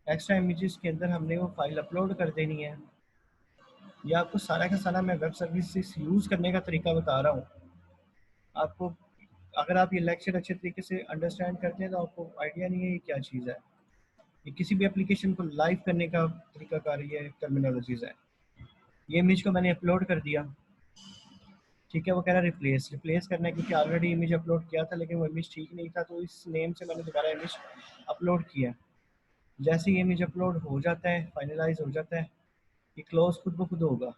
एक्स्ट्रा इमेजेस के अंदर हमने वो फाइल अपलोड कर देनी है। ये आपको सारा का सारा मैं वेब सर्विसेज यूज़ करने का तरीका बता रहा हूँ आपको। अगर आप ये लेक्चर अच्छे तरीके से अंडरस्टैंड करते हैं तो आपको आइडिया नहीं है ये क्या चीज़ है। ये किसी भी एप्लीकेशन को लाइव करने का तरीकाकार, ये टर्मिनोलॉजीज है। ये इमेज को मैंने अपलोड कर दिया, ठीक है, वो कह रहा है रिप्लेस। रिप्लेस करना है क्योंकि ऑलरेडी इमेज अपलोड किया था लेकिन वो इमेज ठीक नहीं था, तो इस नेम से मैंने दोबारा इमेज अपलोड किया। जैसे ही इमेज अपलोड हो जाता है, फाइनलाइज हो जाता है, ये क्लोज खुद ब खुद होगा,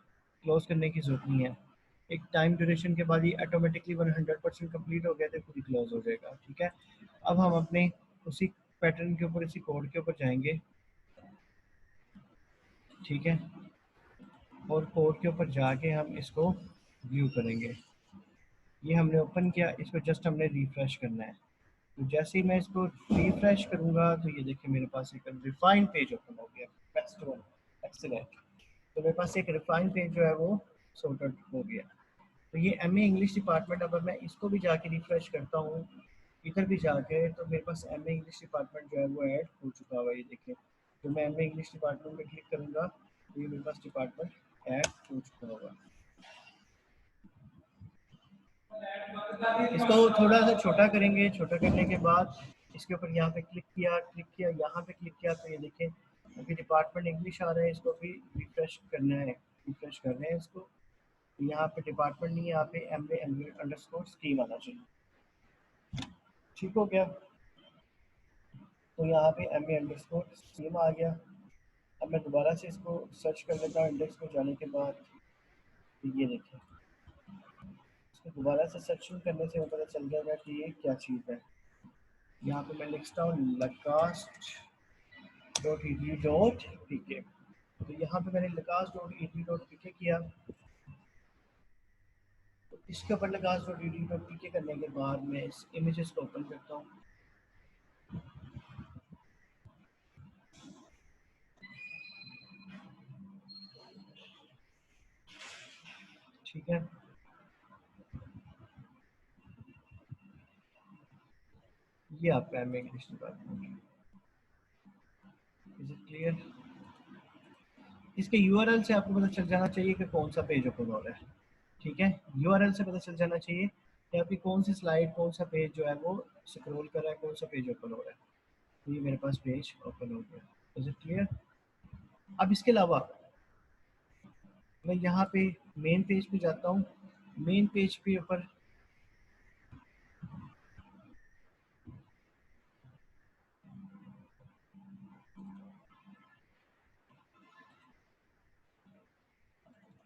क्लोज करने की ज़रूरत नहीं है। एक टाइम ड्यूरेशन के बाद ये ऑटोमेटिकली 100% कंप्लीट हो गया तो खुद ही क्लोज हो जाएगा। ठीक है, अब हम अपने उसी पैटर्न के ऊपर, इसी कोड के ऊपर जाएंगे। ठीक है, और कोड के ऊपर जाके हम इसको व्यू करेंगे। ये हमने ओपन किया, इसको जस्ट हमने रिफ्रेश करना है। तो जैसे ही मैं इसको रिफ्रेश करूँगा तो ये देखिए मेरे पास एक रिफाइंड पेज ओपन हो गया। Best one, excellent. तो मेरे पास एक रिफाइंड पेज जो है वो सॉर्टेड हो गया। तो ये MA इंग्लिश डिपार्टमेंट, अगर मैं इसको भी जाके रिफ्रेश करता हूँ इधर भी जाके, तो मेरे पास MA इंग्लिश डिपार्टमेंट जो है वो ऐड हो चुका हुआ है। ये देखिए, तो मैं MA इंग्लिश डिपार्टमेंट में क्लिक करूँगा तो ये मेरे पास डिपार्टमेंट ऐड हो चुका होगा। इसको थोड़ा सा छोटा करेंगे, छोटा करने के बाद इसके ऊपर यहाँ पे क्लिक किया, यहाँ पे क्लिक किया, तो ये देखें अभी डिपार्टमेंट इंग्लिश आ रहा है। इसको भी रिफ्रेश करना है, रिफ्रेश करना है इसको। तो यहाँ पे डिपार्टमेंट नहीं है, यहाँ पे MA अंडरस्कोर स्कीम आना चाहिए। ठीक हो गया, तो यहाँ पे MA अंडरस्कोर स्कीम आ गया। अब मैं दोबारा से इसको सर्च कर लेता हूँ इंडेक्स में जाने के बाद। तो ये देखें, इसको दोबारा से सर्चिंग करने से पता चल जाएगा कि ये क्या चीज़ है। यहाँ पे मैं लिखता हूँ लकास्ट dot E D dot P K. तो यहाँ पे मैंने लकास्ट dot E D dot P K किया। तो इसके ऊपर लकास्ट dot E D dot P K करने के बाद मैं इस इमेजेस को ओपन करता हूँ। ठीक है, ये आपका M English department. Is it clear? इसके यूआरएल से आपको पता चल जाना चाहिए कि कौन सा पेज ओपन हो रहा है। ठीक है, यूआरएल से पता चल जाना चाहिए कि आपकी कौन सी स्लाइड, कौन सा पेज जो है वो स्क्रॉल कर रहा है, कौन सा पेज ओपन हो रहा है। तो ये मेरे पास पेज ओपन हो गया। Is it clear? अब इसके अलावा मैं यहाँ पे मेन पेज पे जाता हूँ। मेन पेज पे ऊपर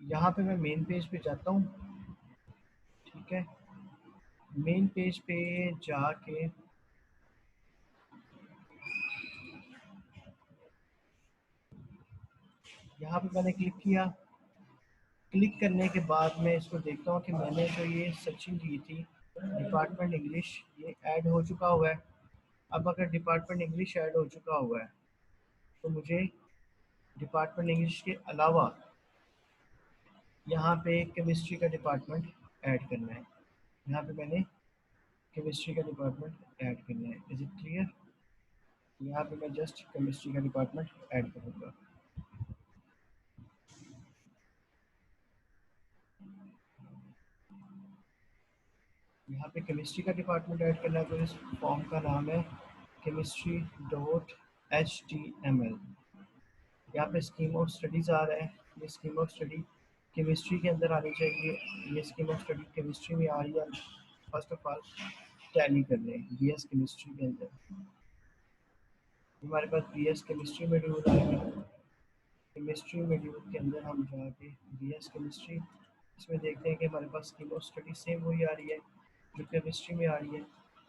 यहाँ पे मैं मेन पेज पे जाता हूँ, ठीक है। मेन पेज पे जाके यहाँ पे मैंने क्लिक किया। क्लिक करने के बाद मैं इसको देखता हूँ कि मैंने जो ये सर्चिंग की थी डिपार्टमेंट इंग्लिश, ये ऐड हो चुका हुआ है। अब अगर डिपार्टमेंट इंग्लिश ऐड हो चुका हुआ है तो मुझे डिपार्टमेंट इंग्लिश के अलावा यहाँ पे केमिस्ट्री का डिपार्टमेंट ऐड करना है। यहाँ पे मैंने केमिस्ट्री का डिपार्टमेंट ऐड करना है। Is it clear? यहाँ पे मैं जस्ट केमिस्ट्री का डिपार्टमेंट ऐड करूँगा। यहाँ पे केमिस्ट्री का डिपार्टमेंट ऐड करना है, तो इस फॉर्म का नाम है केमिस्ट्री डॉट HTML। यहाँ पे स्कीम ऑफ स्टडीज़ आ रहा है। ये स्कीम ऑफ स्टडी केमिस्ट्री के अंदर आनी चाहिए। ये स्कीम ऑफ स्टडी केमिस्ट्री में आ रही है। फर्स्ट ऑफ ऑल टैली कर लें BS केमिस्ट्री के अंदर। हमारे पास BS केमिस्ट्री मॉड्यूल आएगा। केमिस्ट्री मॉड्यूल के अंदर हम जाके BS केमिस्ट्री, इसमें देखते हैं कि हमारे पास स्कीम ऑफ स्टडी सेम वही आ रही है जो केमिस्ट्री में आ रही है।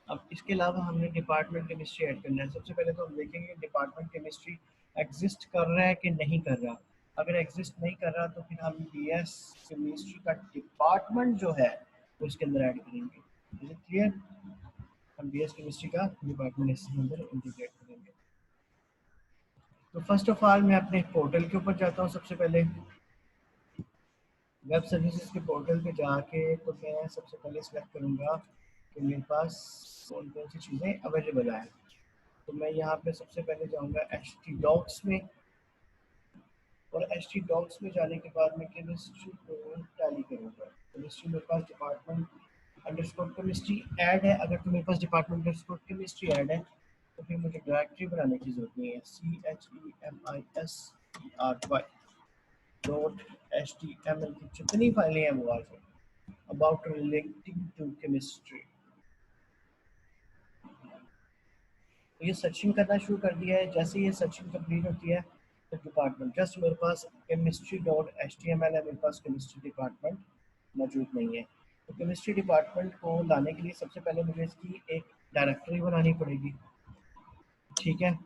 अब इसके अलावा हमने डिपार्टमेंट केमिस्ट्री ऐड करना है। सबसे पहले तो हम देखेंगे डिपार्टमेंट केमिस्ट्री एग्जिस्ट कर रहा है कि नहीं कर रहा। अगर एग्जिस्ट नहीं कर रहा तो फिर हम BS केमिस्ट्री का डिपार्टमेंट जो है वो इसके अंदर ऐड करेंगे। Is it clear? हम BS केमिस्ट्री का डिपार्टमेंट इसके अंदर इंटीग्रेट करेंगे। तो फर्स्ट ऑफ ऑल मैं अपने पोर्टल के ऊपर जाता हूँ। सबसे पहले वेब सर्विसेज के पोर्टल पे जाके तो मैं सबसे पहले सेलेक्ट करूँगा कि मेरे पास कौन कौन सी चीज़ें अवेलेबल है। तो मैं यहाँ पे सबसे पहले जाऊँगा HT डॉक्स में, और HT डॉक्स में जाने के बाद मैं केमिस्ट्री को टैली करूँगा। केमिस्ट्री मेरे पास डिपार्टमेंट अंडरस्कोर केमिस्ट्री ऐड है। अगर तो मेरे पास डिपार्टमेंट अंडरस्कोर केमिस्ट्री ऐड है तो फिर मुझे डायरेक्टरी बनाने की जरूरत नहीं है। CHEMISTRY डॉट HTML की जितनी फाइलें हैं वो आ जाए अबाउट रिलेटिंग टू केमिस्ट्री। तो ये सर्चिंग करना शुरू कर दिया है। जैसे ये सर्चिंग कंप्लीट होती है तो डिपार्टमेंट जस्ट मेरे पास केमिस्ट्री डॉट HTML है, मेरे पास केमिस्ट्री डिपार्टमेंट मौजूद नहीं है। तो केमिस्ट्री डिपार्टमेंट को लाने के लिए सबसे पहले मुझे इसकी एक डायरेक्टरी बनानी पड़ेगी, ठीक है।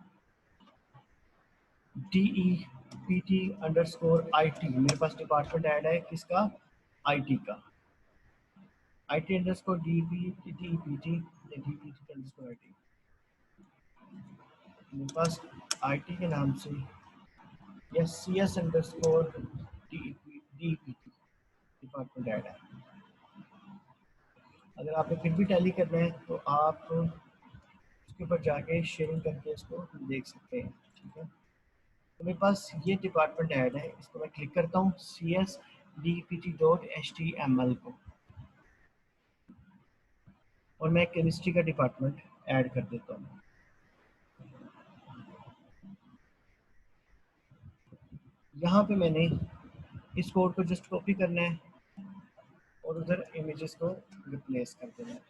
DEPT_IT मेरे पास डिपार्टमेंट ऐड है किसका? IT का। IT_DEPT मेरे पास IT के नाम से या CS_DEPT डिपार्टमेंट ऐड है। अगर आपने फिर भी टैली करना है तो आप उसके ऊपर जाके शेयरिंग करके इसको देख सकते हैं, ठीक है। तो मेरे पास ये डिपार्टमेंट ऐड है, इसको मैं क्लिक करता हूँ CSDPT.HTML को, और मैं केमिस्ट्री का डिपार्टमेंट ऐड कर देता हूँ। यहाँ पे मैंने इस कोड को जस्ट कॉपी करना है और उधर इमेजेस को रिप्लेस कर देना है,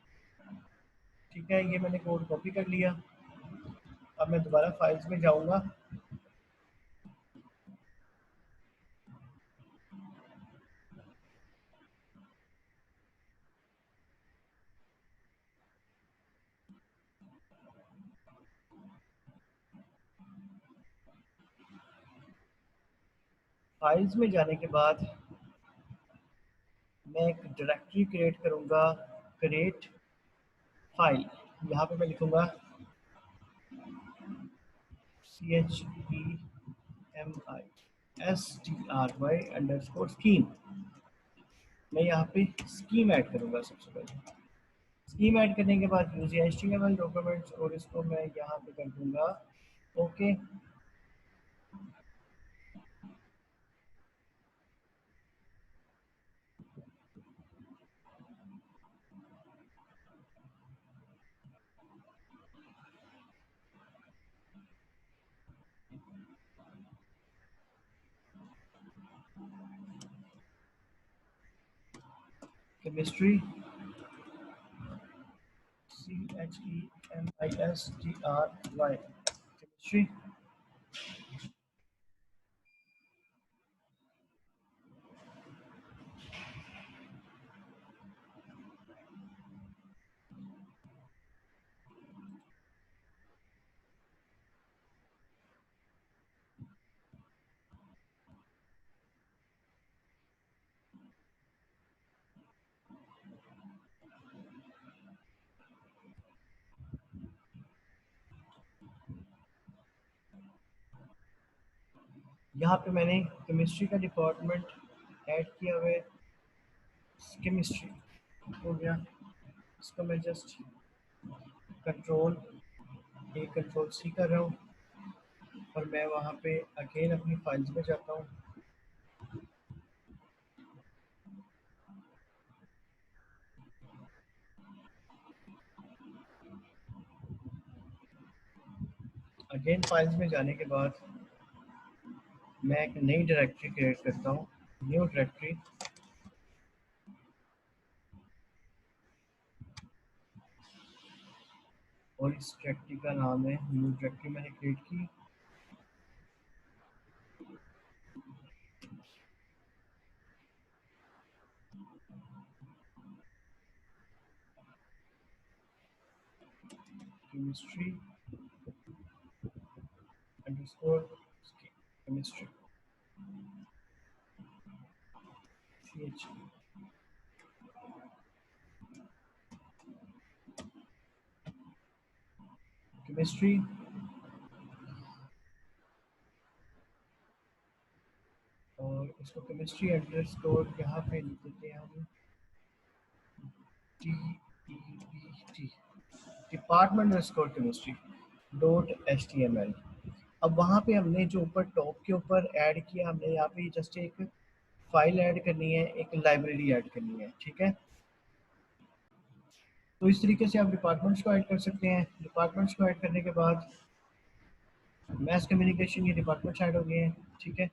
ठीक है। ये मैंने कोड कॉपी कर लिया। अब मैं दोबारा फाइल्स में जाऊँगा। फाइल्स में जाने के बाद मैं एक डायरेक्टरी क्रिएट करूँगा, क्रिएट फाइल। यहाँ पे मैं लिखूँगा CHEMISTRY_scheme। मैं यहाँ पे स्कीम ऐड करूँगा सबसे पहले। स्कीम ऐड करने के बाद यूज HTML डॉक्यूमेंट्स, और इसको मैं यहाँ पे कर दूँगा ओके। Chemistry CHEMISTRY chemistry. यहाँ पे मैंने केमिस्ट्री का डिपार्टमेंट ऐड किया हुआ है, केमिस्ट्री हो गया। इसको मैं just control A control C कर रहा हूँ और मैं वहाँ पे अगेन अपनी फाइल्स में जाता हूँ। अगेन फाइल्स में जाने के बाद मैं एक नई डायरेक्टरी क्रिएट करता हूँ, न्यू डायरेक्टरी, और इस डायरेक्टरी का नाम है, न्यू डायरेक्टरी मैंने क्रिएट की। Chemistry underscore chemistry ch chemistry, और इसको केमिस्ट्री अंडरस्कोर यहाँ पे लिख देते हैं हम DEBT, department underscore chemistry dot HTML। अब वहाँ पे हमने जो ऊपर टॉप के ऊपर ऐड किया, हमने यहाँ पे जस्ट एक फाइल ऐड करनी है, एक लाइब्रेरी ऐड करनी है, ठीक है। तो इस तरीके से आप डिपार्टमेंट्स को ऐड कर सकते हैं। डिपार्टमेंट्स को ऐड करने के बाद मैस कम्युनिकेशन, ये डिपार्टमेंट्स ऐड हो गए हैं, ठीक है।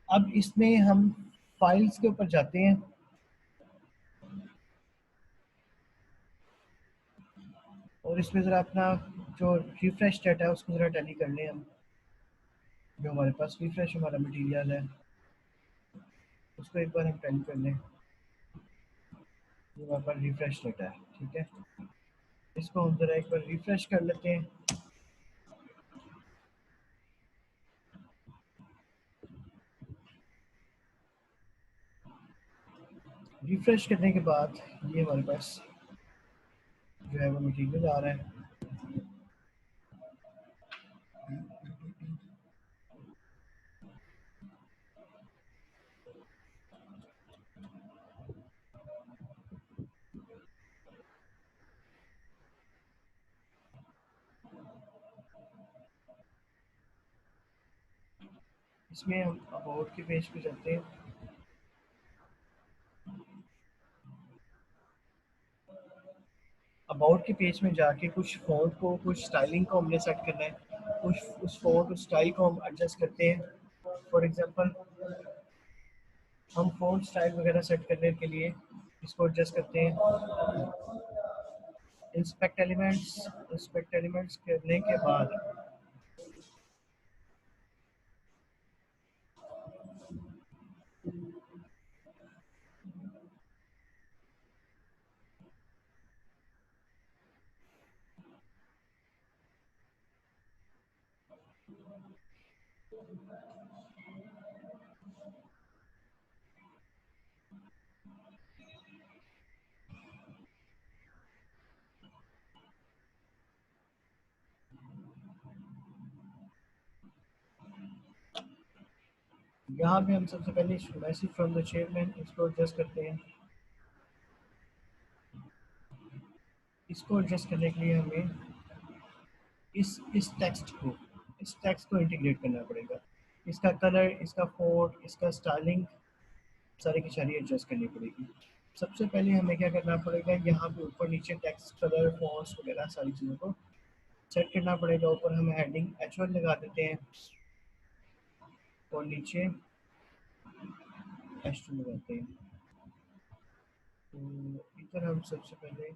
अब इसमें हम फाइल्स के ऊपर जाते हैं और इसमें ज़रा अपना जो रिफ्रेश डाटा है उसको ज़रा टैली कर लें हम। जो हमारे पास रिफ्रेश हमारा मटेरियल है उसको एक बार हम टैली कर लें। ये हमारे पास रिफ्रेश डाटा है, ठीक है। इसको हम ज़रा एक बार रिफ्रेश कर लेते हैं। रिफ्रेश करने के बाद ये हमारे पास जो है वो मटेरियल आ रहा है। इसमें हम अबाउट के पेज पे जाते हैं। अबाउट के पेज में जाके कुछ फ़ॉन्ट को, कुछ स्टाइलिंग को हमने सेट करना है। कुछ उस फ़ॉन्ट, उस स्टाइल को हम एडजस्ट करते हैं। फॉर एग्जांपल हम फ़ॉन्ट स्टाइल वगैरह सेट करने के लिए इसको एडजस्ट करते हैं। इंस्पेक्ट एलिमेंट्स करने के बाद यहाँ पे हम सबसे पहले मैसेज फ्रॉम द चेयरमैन इसको एडजस्ट करते हैं। इसको एडजस्ट करने के लिए हमें इस टेक्स्ट को इंटीग्रेट करना पड़ेगा। इसका कलर, इसका फ़ॉन्ट, इसका स्टाइलिंग सारी की सारी एडजस्ट करनी पड़ेगी। सबसे पहले हमें क्या करना पड़ेगा, यहाँ पे ऊपर नीचे टेक्स्ट, कलर, फॉन्ट्स वगैरह सारी चीज़ों को सेट करना पड़ेगा। ऊपर हम हेडिंग H1 लगा देते हैं और नीचे H2 लगाते हैं। तो इधर हम सबसे पहले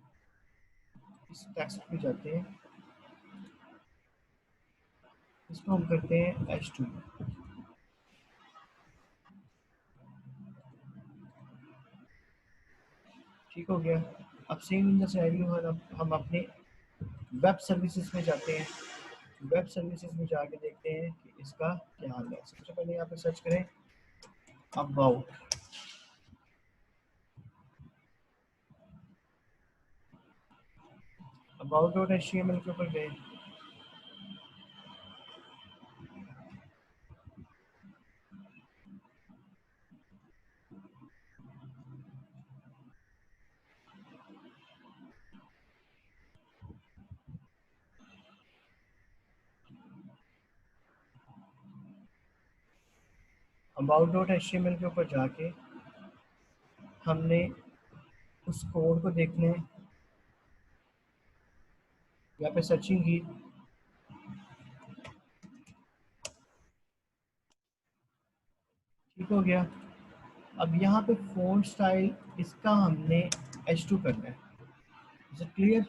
इस टेक्स्ट पे जाते हैं, इसको हम करते हैं H2। ठीक हो गया। अब सेम इन द सिनेरियो हम अपने वेब सर्विसेज में जाते हैं। वेब सर्विसेज में जाके देखते हैं कि इसका क्या हाल है। सबसे पहले यहाँ पे सर्च करें अबाउट। अबाउट डॉट HTML के ऊपर गए, about dot H T M L के ऊपर जाके हमने उस कोड को देखना है, यहाँ पे सर्चिंग की, ठीक हो गया। अब यहाँ पे फ़ॉन्ट स्टाइल इसका हमने H2 करना है, इज इट क्लियर?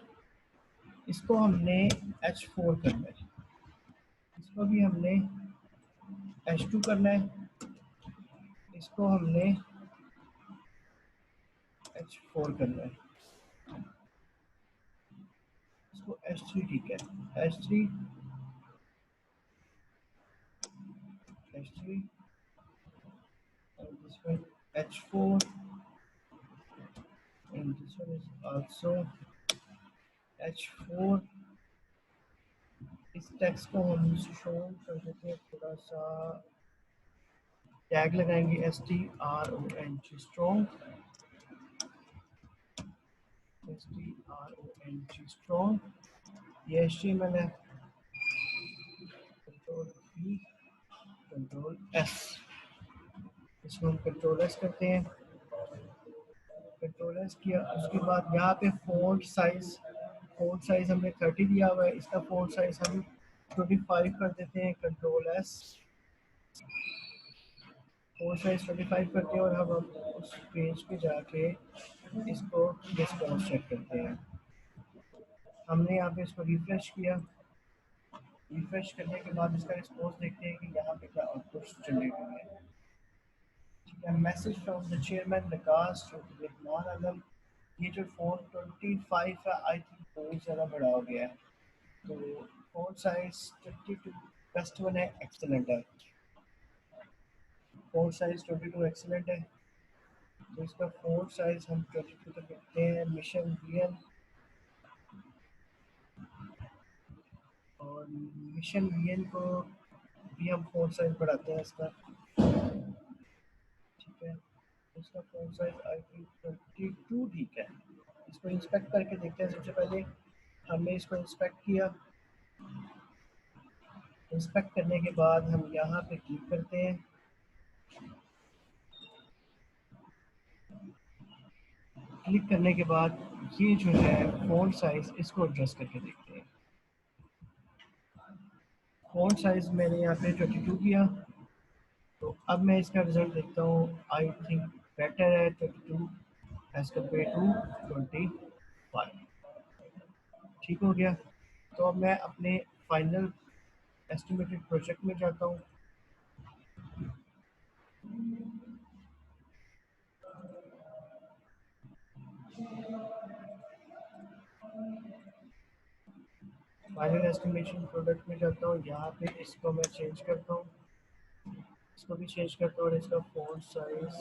इसको हमने H4 करना है, इसको भी हमने H2 करना है, इसको हमने H4 करना है, इसको H3, ठीक है, H3, H3, and this one H4, and this one is also H4। इस टेक्स्ट को हम शो कर देते हैं, थोड़ा सा टैग लगाएंगे STRONG, स्ट्रॉन्ग, STRONG, ये HTML है, कंट्रोल E, कंट्रोल S, इसको हम कंट्रोल S करते हैं, कंट्रोल S किया। उसके बाद यहाँ पे फ़ॉन्ट साइज हमने 30 दिया हुआ है, इसका फ़ॉन्ट साइज हम 25 कर देते हैं, कंट्रोल S, फ़ॉन्ट साइज 25 करते हैं, और हम उस पेज पे जाके इसको रिस्पॉन्स चेक करते हैं। हमने यहाँ पे इसको रिफ्रेश किया, रिफ्रेश करने के बाद इसका रिस्पॉन्स देखते हैं कि यहाँ पे क्या आउटपुट जनरेट हुआ है, ठीक है। मैसेज फ्रॉम द चेयरमैन विकास रहमान आलम, ये जो फ़ॉन्ट 25 है, आई थिंक बहुत ज़्यादा बड़ा हो गया है, तो फ़ॉन्ट साइज 22 बेस्ट वन है, एक्सेलेंट है, फ़ॉन्ट साइज 22 एक्सेलेंट है, तो इसका फ़ॉन्ट साइज हम 22 तक रखते हैं। मिशन वीएन, और मिशन वीएन को भी हम फ़ॉन्ट साइज बढ़ाते हैं इसका, ठीक है। इसका फ़ॉन्ट साइज आई थिंक 22 ठीक है। इसको इंस्पेक्ट करके देखते हैं। सबसे पहले हमने इसको इंस्पेक्ट किया, इंस्पेक्ट करने के बाद हम यहाँ पे क्लिक करते हैं, क्लिक करने के बाद ये जो है फ़ॉन्ट साइज, इसको एडजस्ट करके देखते हैं। फ़ॉन्ट साइज मैंने यहाँ पे 22 किया, तो अब मैं इसका रिजल्ट देखता हूँ। आई थिंक बेटर है 22 एज कम्पेयर टू 25, ठीक हो गया। तो अब मैं अपने फाइनल एस्टिमेटेड प्रोजेक्ट में जाता हूँ। फाइनल एस्टिमेशन प्रोडक्ट में जाता हूँ, यहाँ पे इसको मैं चेंज करता हूँ, इसको भी चेंज करता हूँ, और इसका फ़ॉन्ट साइज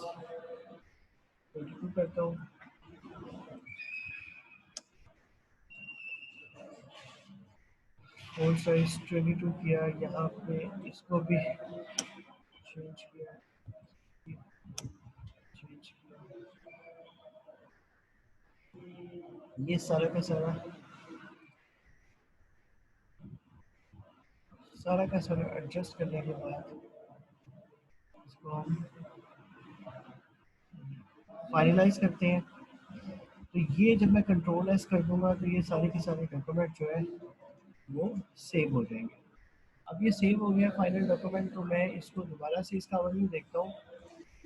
22 करता हूँ। फ़ॉन्ट साइज 22 किया, यहाँ पे इसको भी चेंज किया, चेंज किया, ये सारा का सारा एडजस्ट करने के बाद इसको हम फाइनलाइज करते हैं। तो ये जब मैं कंट्रोल एस कर दूंगा तो ये सारे के सारे डॉक्यूमेंट जो है वो सेव हो जाएंगे। अब ये सेव हो गया फाइनल डॉक्यूमेंट, तो मैं इसको दोबारा से इसका ओवरव्यू देखता हूँ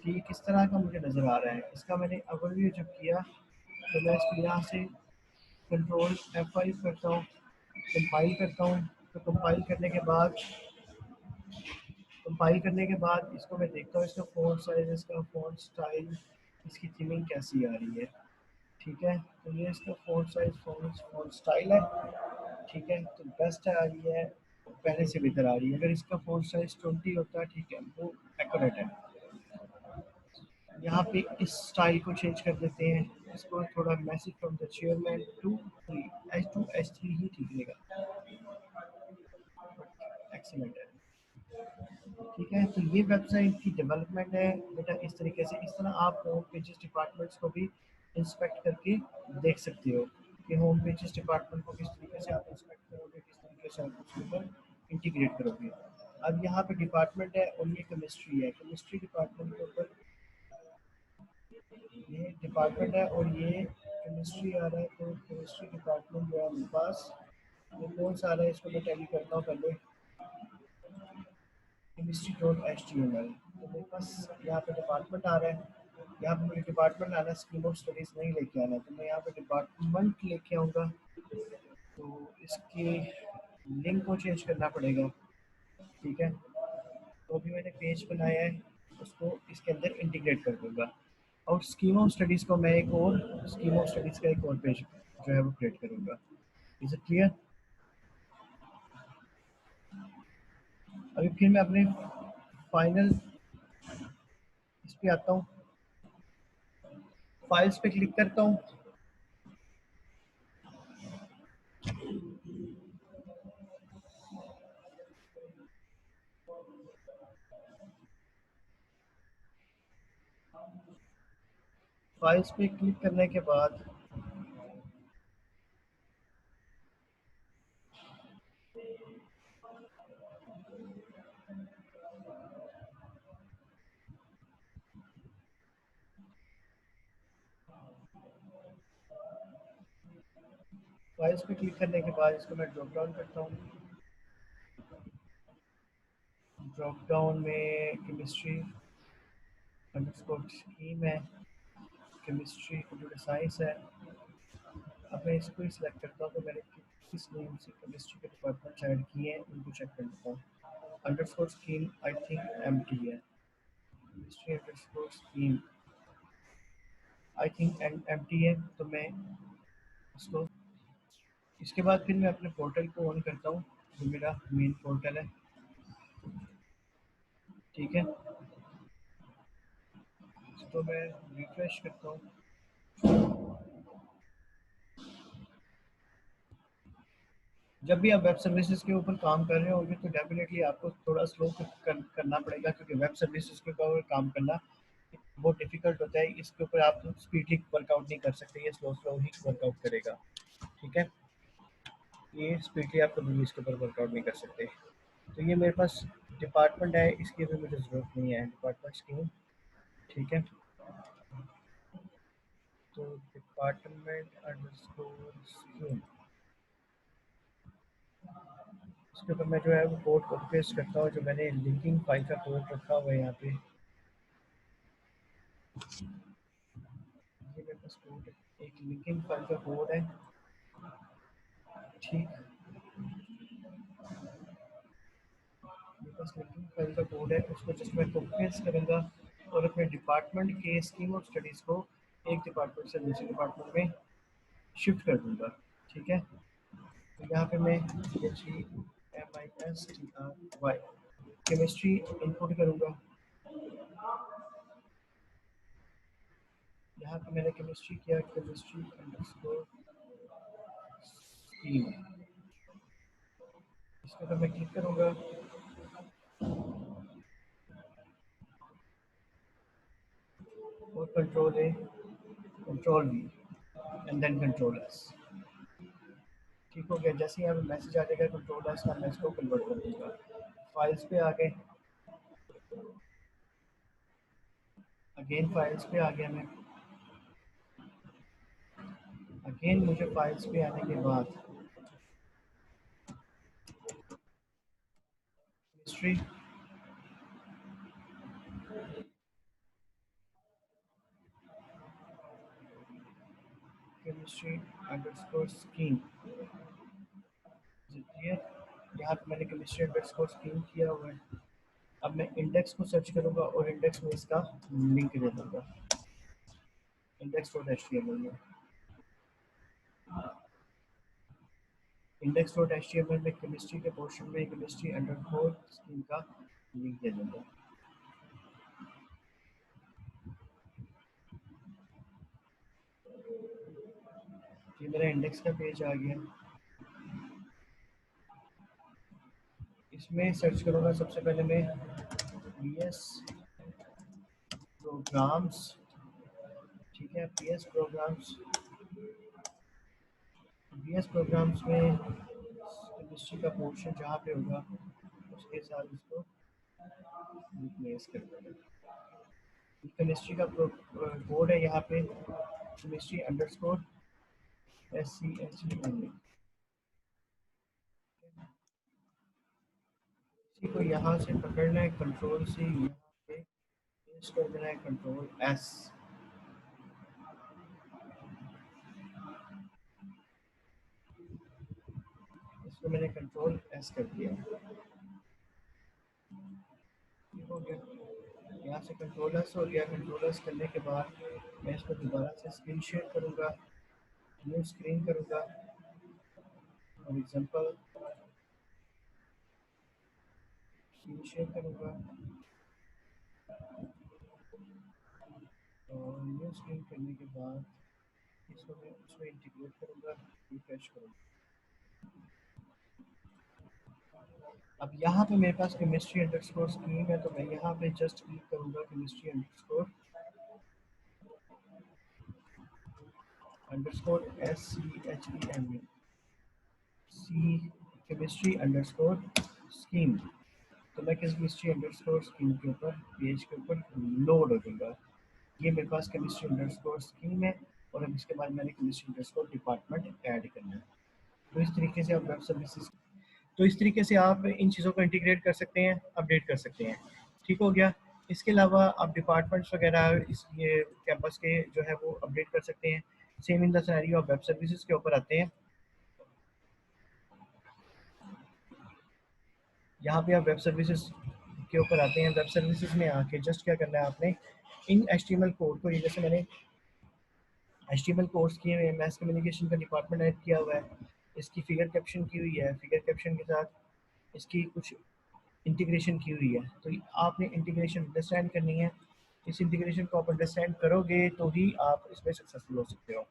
कि किस तरह का मुझे नज़र आ रहा है। इसका मैंने ओवरव्यू जब किया तो मैं इसको यहाँ से कंट्रोल F5 करता हूँ, कंपाइल करता हूँ। तो कंपाइल करने के बाद इसको मैं देखता हूँ, इसका फ़ॉन्ट साइज, इसका फ़ॉन्ट स्टाइल, इसकी थीमिंग कैसी आ रही है, ठीक है। तो ये इसका फ़ॉन्ट साइज, फ़ॉन्ट स्टाइल है, ठीक है, तो बेस्ट आ रही है, पहले से बेहतर आ रही है। अगर इसका फ़ॉन्ट साइज 20 होता है, ठीक है, वो एक्यूरेट है। यहाँ पे इस स्टाइल को चेंज कर देते हैं, इसको थोड़ा message from the chairman to 3 ही ठीक रहेगा, एक्सीलेंट है, ठीक है। तो ये वेबसाइट की डेवलपमेंट है बेटा, इस तरीके से। इस तरह आप होम पेजेस डिपार्टमेंट्स को भी इंस्पेक्ट करके देख सकते हो कि होम पेजेस डिपार्टमेंट को किस तरीके से आप इंस्पेक्ट करोगे, किस तरीके से आप उसके ऊपर इंटीग्रेट करोगे। अब यहाँ पे डिपार्टमेंट है और ये केमिस्ट्री है, केमिस्ट्री डिपार्टमेंट के ऊपर ये डिपार्टमेंट है और ये केमिस्ट्री आ रहा है। तो केमिस्ट्री डिपार्टमेंट जो है मेरे पास, ये कौन सा आ रहा है, इसको मैं टैली करता हूँ पहले। Chemistry dot H T M L, तो मेरे पास यहाँ पे डिपार्टमेंट आ रहा है। यहाँ पे मुझे डिपार्टमेंट आना है, स्कीम ऑफ स्टडीज़ नहीं लेके आना है, तो मैं यहाँ पे डिपार्टमेंट लेके आऊँगा। तो इसकी लिंक को चेंज करना पड़ेगा, ठीक है। तो अभी मैंने पेज बनाया है, उसको इसके अंदर इंटीग्रेट कर दूंगा और स्कीम ऑफ स्टडीज़ को मैं एक और स्कीम ऑफ स्टडीज़ का एक और पेज जो है वो क्रिएट करूँगा। Is it clear? अभी फिर मैं अपने फाइनल इस पे आता हूँ, फाइल्स पे क्लिक करता हूँ। फाइल्स पे क्लिक करने के बाद फाइल्स पे क्लिक करने के बाद इसको मैं ड्रॉप डाउन करता हूँ। ड्रॉप डाउन में केमिस्ट्री अंडरस्कोर स्कीम है, केमिस्ट्री कंप्यूटर साइंस है। अब मैं इसको ही सिलेक्ट करता हूँ, तो मैंने किस नेम से केमिस्ट्री के डिपार्टमेंट ऐड किए हैं उनको चेक कर लेता हूँ। Underscore scheme I think empty है, chemistry underscore scheme I think empty है, तो मैं इसको इसके बाद फिर मैं अपने पोर्टल को ऑन करता हूँ, जो मेरा मेन पोर्टल है, ठीक है। इसको मैं रिफ्रेश करता हूँ। जब भी आप वेब सर्विसेज के ऊपर काम कर रहे होंगे तो डेफिनेटली आपको थोड़ा स्लो करना पड़ेगा, क्योंकि वेब सर्विसेज के ऊपर काम करना बहुत डिफिकल्ट होता है। इसके ऊपर आप स्पीडली वर्कआउट नहीं कर सकते, ये स्लो स्लो ही वर्कआउट करेगा, ठीक है। ये स्पीडली आप कभी भी इसके ऊपर वर्कआउट नहीं कर सकते। तो ये मेरे पास डिपार्टमेंट है, इसकी अभी मुझे ज़रूरत नहीं है, डिपार्टमेंट स्कीम, ठीक है। तो डिपार्टमेंट अंडरस्कोर स्कीम, इसके ऊपर मैं जो है वो कोड कॉपी पेस्ट करता हूँ, जो मैंने लिंकिंग फाइल का कोड रखा हुआ है यहाँ पे। ये मेरे पास कोड एक लिंकिंग फाइल का कोड है, ठीक। मेरे पास लिंकिंग फाइल का कोड है, उसको जस्ट मैं कॉपी पेस्ट करूँगा और अपने डिपार्टमेंट के स्कीम ऑफ स्टडीज़ को एक डिपार्टमेंट से दूसरे डिपार्टमेंट में शिफ्ट कर दूँगा, ठीक है। तो यहाँ पे मैं CHEMISTRY केमिस्ट्री इनपुट करूँगा। यहाँ पे मैंने केमिस्ट्री किया, केमिस्ट्री अंडरस्कोर स्कीम, इसके ऊपर मैं क्लिक करूँगा और control A, control V and then control S, ठीक हो गया। जैसे ही यहाँ पे मैसेज आ जाएगा कंट्रोल एस का, मैं इसको कन्वर्ट कर दूँगा। फाइल्स पे आ गए, अगेन फाइल्स पे आ गया मैं। अगेन मुझे फाइल्स पे आने के बाद history, chemistry underscore scheme, clear. यहाँ पे मैंने केमिस्ट्री अंडरस्कोर स्कीम किया हुआ है। अब मैं इंडेक्स को सर्च करूँगा और इंडेक्स में इसका लिंक दे दूँगा, index dot H T M L में। Index dot H T M L में केमिस्ट्री के पोर्शन में केमिस्ट्री अंडरस्कोर स्कीम का लिंक दे दूँगा। ये मेरा इंडेक्स का पेज आ गया। इसमें सर्च करूँगा सबसे पहले मैं बी एस प्रोग्राम्स, ठीक है। B S programs, B S programs में केमिस्ट्री का पोर्शन जहाँ पे होगा उसके साथ इसको रिप्लेस कर देंगे। केमिस्ट्री का कोड है यहाँ पे केमिस्ट्री अंडरस्कोर SCHEME। इसी को यहाँ से पकड़ना है, कंट्रोल से यहाँ पे पेस्ट कर देना है, कंट्रोल S। इसको मैंने कंट्रोल S कर दिया, ठीक हो गया। यहाँ से कंट्रोल S हो गया। कंट्रोल S करने के बाद मैं इसको दोबारा से स्क्रीन शेयर करूँगा, न्यू स्क्रीन करूँगा और एग्जांपल स्क्रीन शेयर करूँगा और न्यू स्क्रीन करने के बाद इसको मैं उसमें इंटीग्रेट करूँगा, रिफ्रेश करूँगा। अब यहाँ पे मेरे पास केमिस्ट्री अंडरस्कोर स्कीम है, तो मैं यहाँ पे जस्ट क्लिक करूँगा chemistry underscore SCHEME C chemistry underscore scheme. तो मैं केमिस्ट्री अंडरस्कोर स्कीम के ऊपर पेज के ऊपर लोड हो जाऊँगा। ये मेरे पास केमिस्ट्री अंडरस्कोर स्कीम है और अब इसके बाद मैंने केमिस्ट्री अंडरस्कोर डिपार्टमेंट ऐड करना है। तो इस तरीके से आप वेब सर्विसेज, तो इस तरीके से आप इन चीज़ों को इंटीग्रेट कर सकते हैं, अपडेट कर सकते हैं। ठीक हो गया। इसके अलावा आप डिपार्टमेंट्स वगैरह इस ये कैंपस के जो है वो अपडेट कर सकते हैं। Same in the scenario of web services के ऊपर आते हैं। यहाँ पे आप वेब सर्विसेज के ऊपर आते हैं। वेब सर्विसेज में आके जस्ट क्या करना है आपने, इन HTML कोड को, ये जैसे मैंने HTML कोर्स किए हुए हैं, मैथ कम्युनिकेशन का डिपार्टमेंट ऐड किया हुआ है, इसकी फिगर कैप्शन की हुई है, फिगर कैप्शन के साथ इसकी कुछ इंटीग्रेशन की हुई है। तो आपने इंटीग्रेशन अंडरस्टैंड करनी है। इस इंटीग्रेशन को आप अंडरस्टैंड करोगे तो ही आप इसमें सक्सेसफुल हो सकते हो।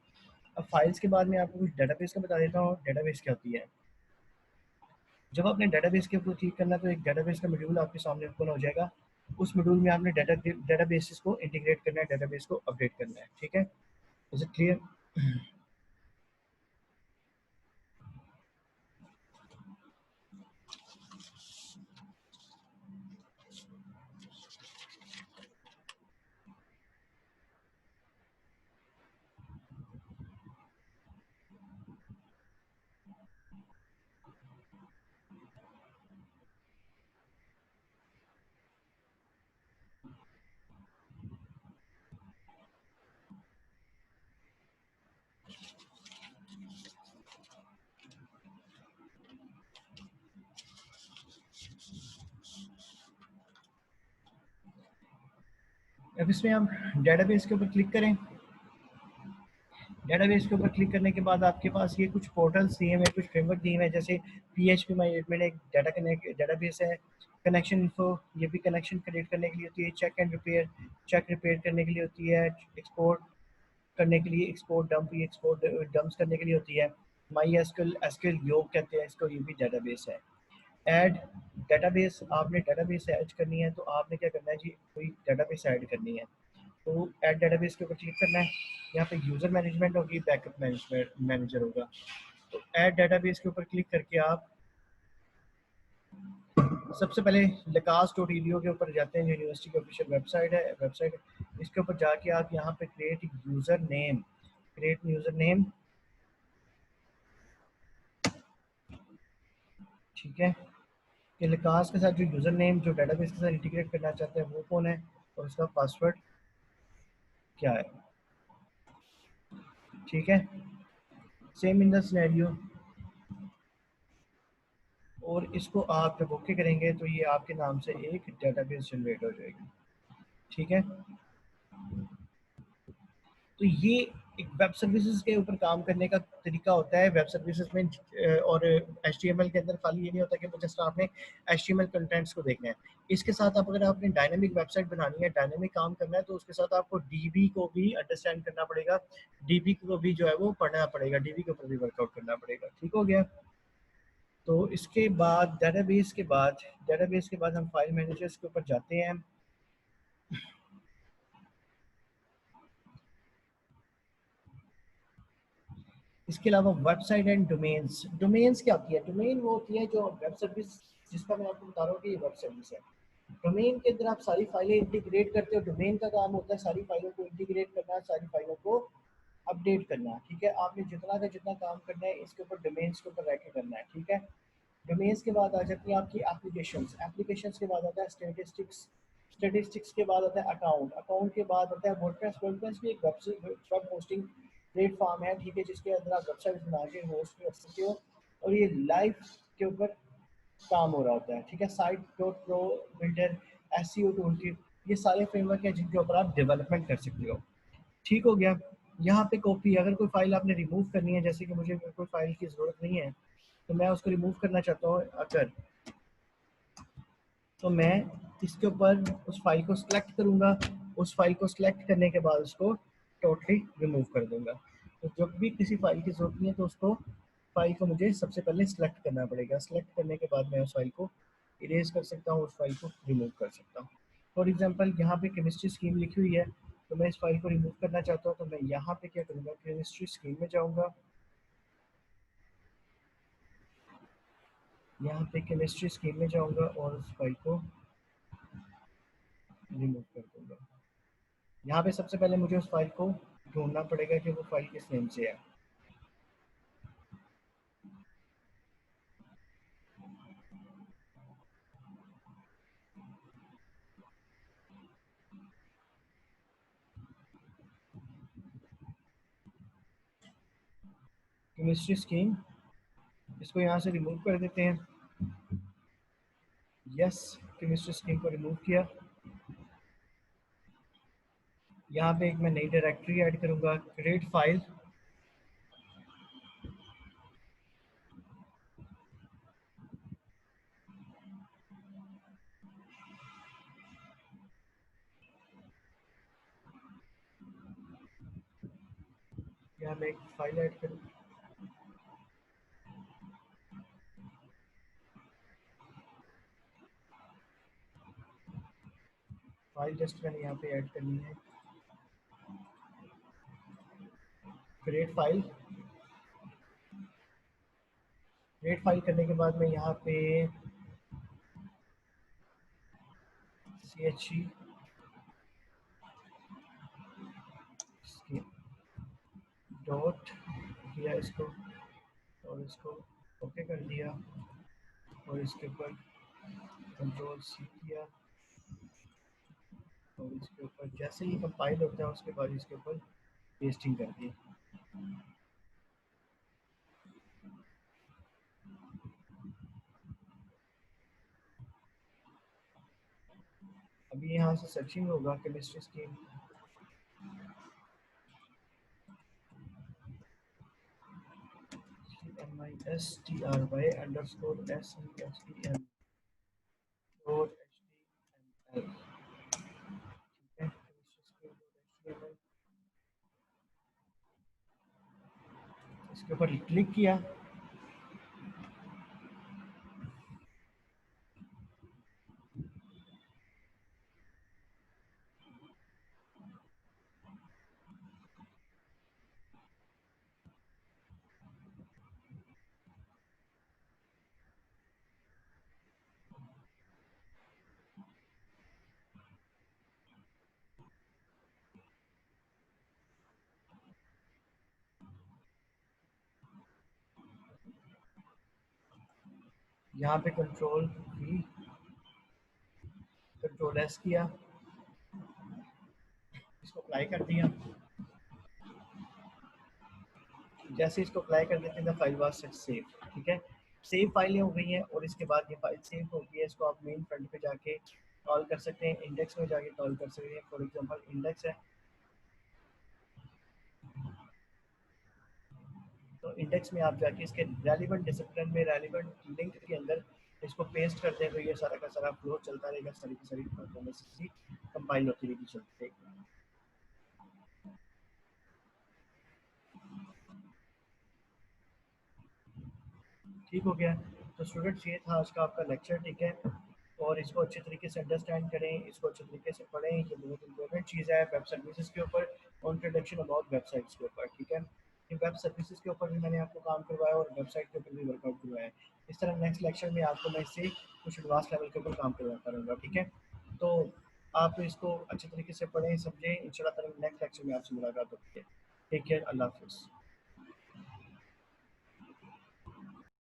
अब फाइल्स के बाद में आपको कुछ डेटाबेस का बता देता हूँ। डेटाबेस क्या होती है। जब आपने डेटाबेस के ऊपर क्लिक करना तो एक डेटाबेस का मॉड्यूल आपके सामने ओपन हो जाएगा। उस मॉड्यूल में आपने डेटाबेसिस को इंटीग्रेट करना है, डेटाबेस को अपडेट करना है। ठीक है, इज इट क्लियर। अब इसमें आप डेटाबेस के ऊपर क्लिक करें। डेटाबेस के ऊपर क्लिक करने के बाद आपके पास ये कुछ पोर्टल्स दिए हुए हैं, कुछ फ्रेमवर्क दिए हुए हैं, जैसे PHP माई एडमिन एक डेटाबेस है। कनेक्शन इन्फो, ये भी कनेक्शन क्रिएट करने के लिए होती है। Check and repair, check repair करने के लिए होती है। एक्सपोर्ट करने के लिए, एक्सपोर्ट डंप, ये एक्सपोर्ट डंप्स करने के लिए होती है। माई एसक्यूएल योग कहते हैं इसको, ये भी डेटाबेस है। ऐड डेटाबेस, आपने डेटाबेस ऐड करनी है तो आपने क्या करना है जी, कोई डेटाबेस ऐड करनी है तो ऐड डेटाबेस के ऊपर क्लिक करना है। यहाँ पे यूज़र मैनेजमेंट होगी, बैकअप मैनेजमेंट मैनेजर होगा। तो ऐड डेटाबेस के ऊपर क्लिक करके आप सबसे पहले lacas.edu के ऊपर जाते हैं, जो यूनिवर्सिटी की ऑफिशियल वेबसाइट है। इसके ऊपर जाके आप यहाँ पे क्रिएट यूज़र नेम, ठीक है। कि lacas के साथ जो यूज़र नेम जो डेटाबेस के साथ इंटीग्रेट करना चाहते हैं वो कौन है और उसका पासवर्ड क्या है, ठीक है। सेम इन द सिनेरियो, और इसको आप जब ओके करेंगे तो ये आपके नाम से एक डेटाबेस जनरेट हो जाएगी, ठीक है। तो ये एक वेब सर्विसेज के ऊपर काम करने का तरीका होता है। वेब सर्विसेज में और HTML के अंदर खाली ये नहीं होता कि जस्ट आपने HTML कंटेंट्स को देखना है। इसके साथ आप, अगर आपने डायनेमिक वेबसाइट बनानी है, डायनेमिक काम करना है, तो उसके साथ आपको DB को भी अंडरस्टैंड करना पड़ेगा, DB को भी जो है वो पढ़ना पड़ेगा, DB के ऊपर भी वर्कआउट करना पड़ेगा, ठीक हो गया। तो इसके बाद डेटाबेस के बाद हम फाइल मैनेजर्स के ऊपर जाते हैं। इसके अलावा वेबसाइट एंड डोमेन्स। डोमेन्स क्या होती है? डोमेन वो होती है जो वेब सर्विस जिसका मैं आपको बता रहा हूँ कि ये वेब सर्विस है। डोमेन के अंदर आप सारी फाइलें इंटीग्रेट करते हो। डोमेन का काम होता है सारी फाइलों को इंटीग्रेट करना, सारी फाइलों को अपडेट करना। ठीक है, आपने जितना का जितना काम करना है इसके ऊपर डोमेन्स के ऊपर रह के करना है। ठीक है, डोमेन्स के बाद आ जाती है आपकी एप्लीकेशंस। एप्लीकेशंस के बाद आता है स्टेटिस्टिक्स। स्टेटिस्टिक्स के बाद आता है अकाउंट। अकाउंट के बाद आता है वर्डप्रेस। वर्डप्रेस भी एक वेब होस्टिंग प्लेटफॉर्म है। ठीक है, जिसके अंदर आप वेबसाइट बना के होस्ट कर सकते हो और ये लाइव के ऊपर काम हो रहा होता है। ठीक है, site dot pro, builder, SEO tool kit, ये सारे फ्रेमवर्क हैं जिनके ऊपर आप डेवलपमेंट कर सकते हो। ठीक हो गया। यहाँ पे कॉपी, अगर कोई फाइल आपने रिमूव करनी है, जैसे कि मुझे कोई फाइल की ज़रूरत नहीं है तो मैं उसको रिमूव करना चाहता हूँ अगर, तो मैं इसके ऊपर उस फाइल को सिलेक्ट करूँगा। उस फाइल को सिलेक्ट करने के बाद उसको टोटली रिमूव कर दूँगा। तो जब भी किसी फाइल की ज़रूरत नहीं है तो उसको फाइल को मुझे सबसे पहले सिलेक्ट करना पड़ेगा। सिलेक्ट करने के बाद मैं उस फाइल को इरेज कर सकता हूँ, उस फाइल को रिमूव कर सकता हूँ। फॉर एग्जांपल यहाँ पे केमिस्ट्री स्कीम लिखी हुई है, तो मैं इस फाइल को रिमूव करना चाहता हूँ, तो मैं यहाँ पे क्या करूँगा, केमिस्ट्री स्कीम में जाऊँगा। यहाँ पे केमिस्ट्री स्कीम में जाऊँगा और उस फाइल को रिमूव कर दूँगा। यहाँ पे सबसे पहले मुझे उस फाइल को ढूंढना पड़ेगा कि वो फाइल किस नेम से है। केमिस्ट्री स्कीम, इसको यहाँ से रिमूव कर देते हैं। यस, केमिस्ट्री स्कीम को रिमूव किया। यहाँ पे एक मैं नई डायरेक्टरी ऐड करूँगा, क्रिएट फाइल। यहाँ पे एक फाइल ऐड करूँ, फाइल जस्ट मैंने यहाँ पे ऐड करनी है, क्रिएट फाइल। क्रिएट फाइल करने के बाद मैं यहाँ पे ch डॉट किया इसको और इसको ओके कर दिया और इसके ऊपर कंट्रोल सी किया और इसके ऊपर जैसे ही कंपाइल होता है उसके बाद इसके ऊपर पेस्टिंग कर दी। अभी यहाँ से सर्चिंग होगा chemistry scheme, CMISTRY underscore SESEM dot HTML। ठीक है, chemistry scheme dot HTML, इसके ऊपर क्लिक किया। यहाँ पे कंट्रोल V, कंट्रोल S किया, इसको अप्लाई कर दिया। जैसे इसको अप्लाई कर देते हैं फाइल वाज सेव। ठीक है, सेव फाइलें हो गई हैं और इसके बाद ये फाइल सेव हो गई है। इसको आप मेन फ्रंट पे जाके कॉल कर सकते हैं, इंडेक्स में जाके कॉल कर सकते हैं। फॉर एग्जांपल इंडेक्स है, तो इंडेक्स में आप जाके इसके रेलिवेंट डिसिप्लिन में रेलिवेंट लिंक के अंदर इसको पेस्ट कर दें, तो ये सारा का सारा फ्लो चलता रहेगा, सारी की सारी परफॉर्मेंस कंपाइल होती रहेगी, चलती रहेगी। ठीक हो गया। तो स्टूडेंट्स ये था आज का आपका लेक्चर। ठीक है, और इसको अच्छे तरीके से अंडरस्टैंड करें, इसको अच्छे तरीके से पढ़ें। ये बहुत इंपॉर्टेंट चीज़ है वेब सर्विसेज के ऊपर, इंट्रोडक्शन अबाउट वेबसाइट्स के ऊपर। ठीक है, ये वेब सर्विसेज के ऊपर भी मैंने आपको काम करवाया और वेबसाइट के ऊपर भी वर्कआउट करवाया है। इस तरह नेक्स्ट लेक्चर में आपको मैं इससे कुछ एडवांस लेवल के ऊपर काम करूँगा, ठीक है। तो आप इसको अच्छे तरीके से पढ़ें समझें, इंशाल्लाह ताला नेक्स्ट लेक्चर में आपसे मुलाकात होती है। टेक केयर, अल्लाह हाफिज़।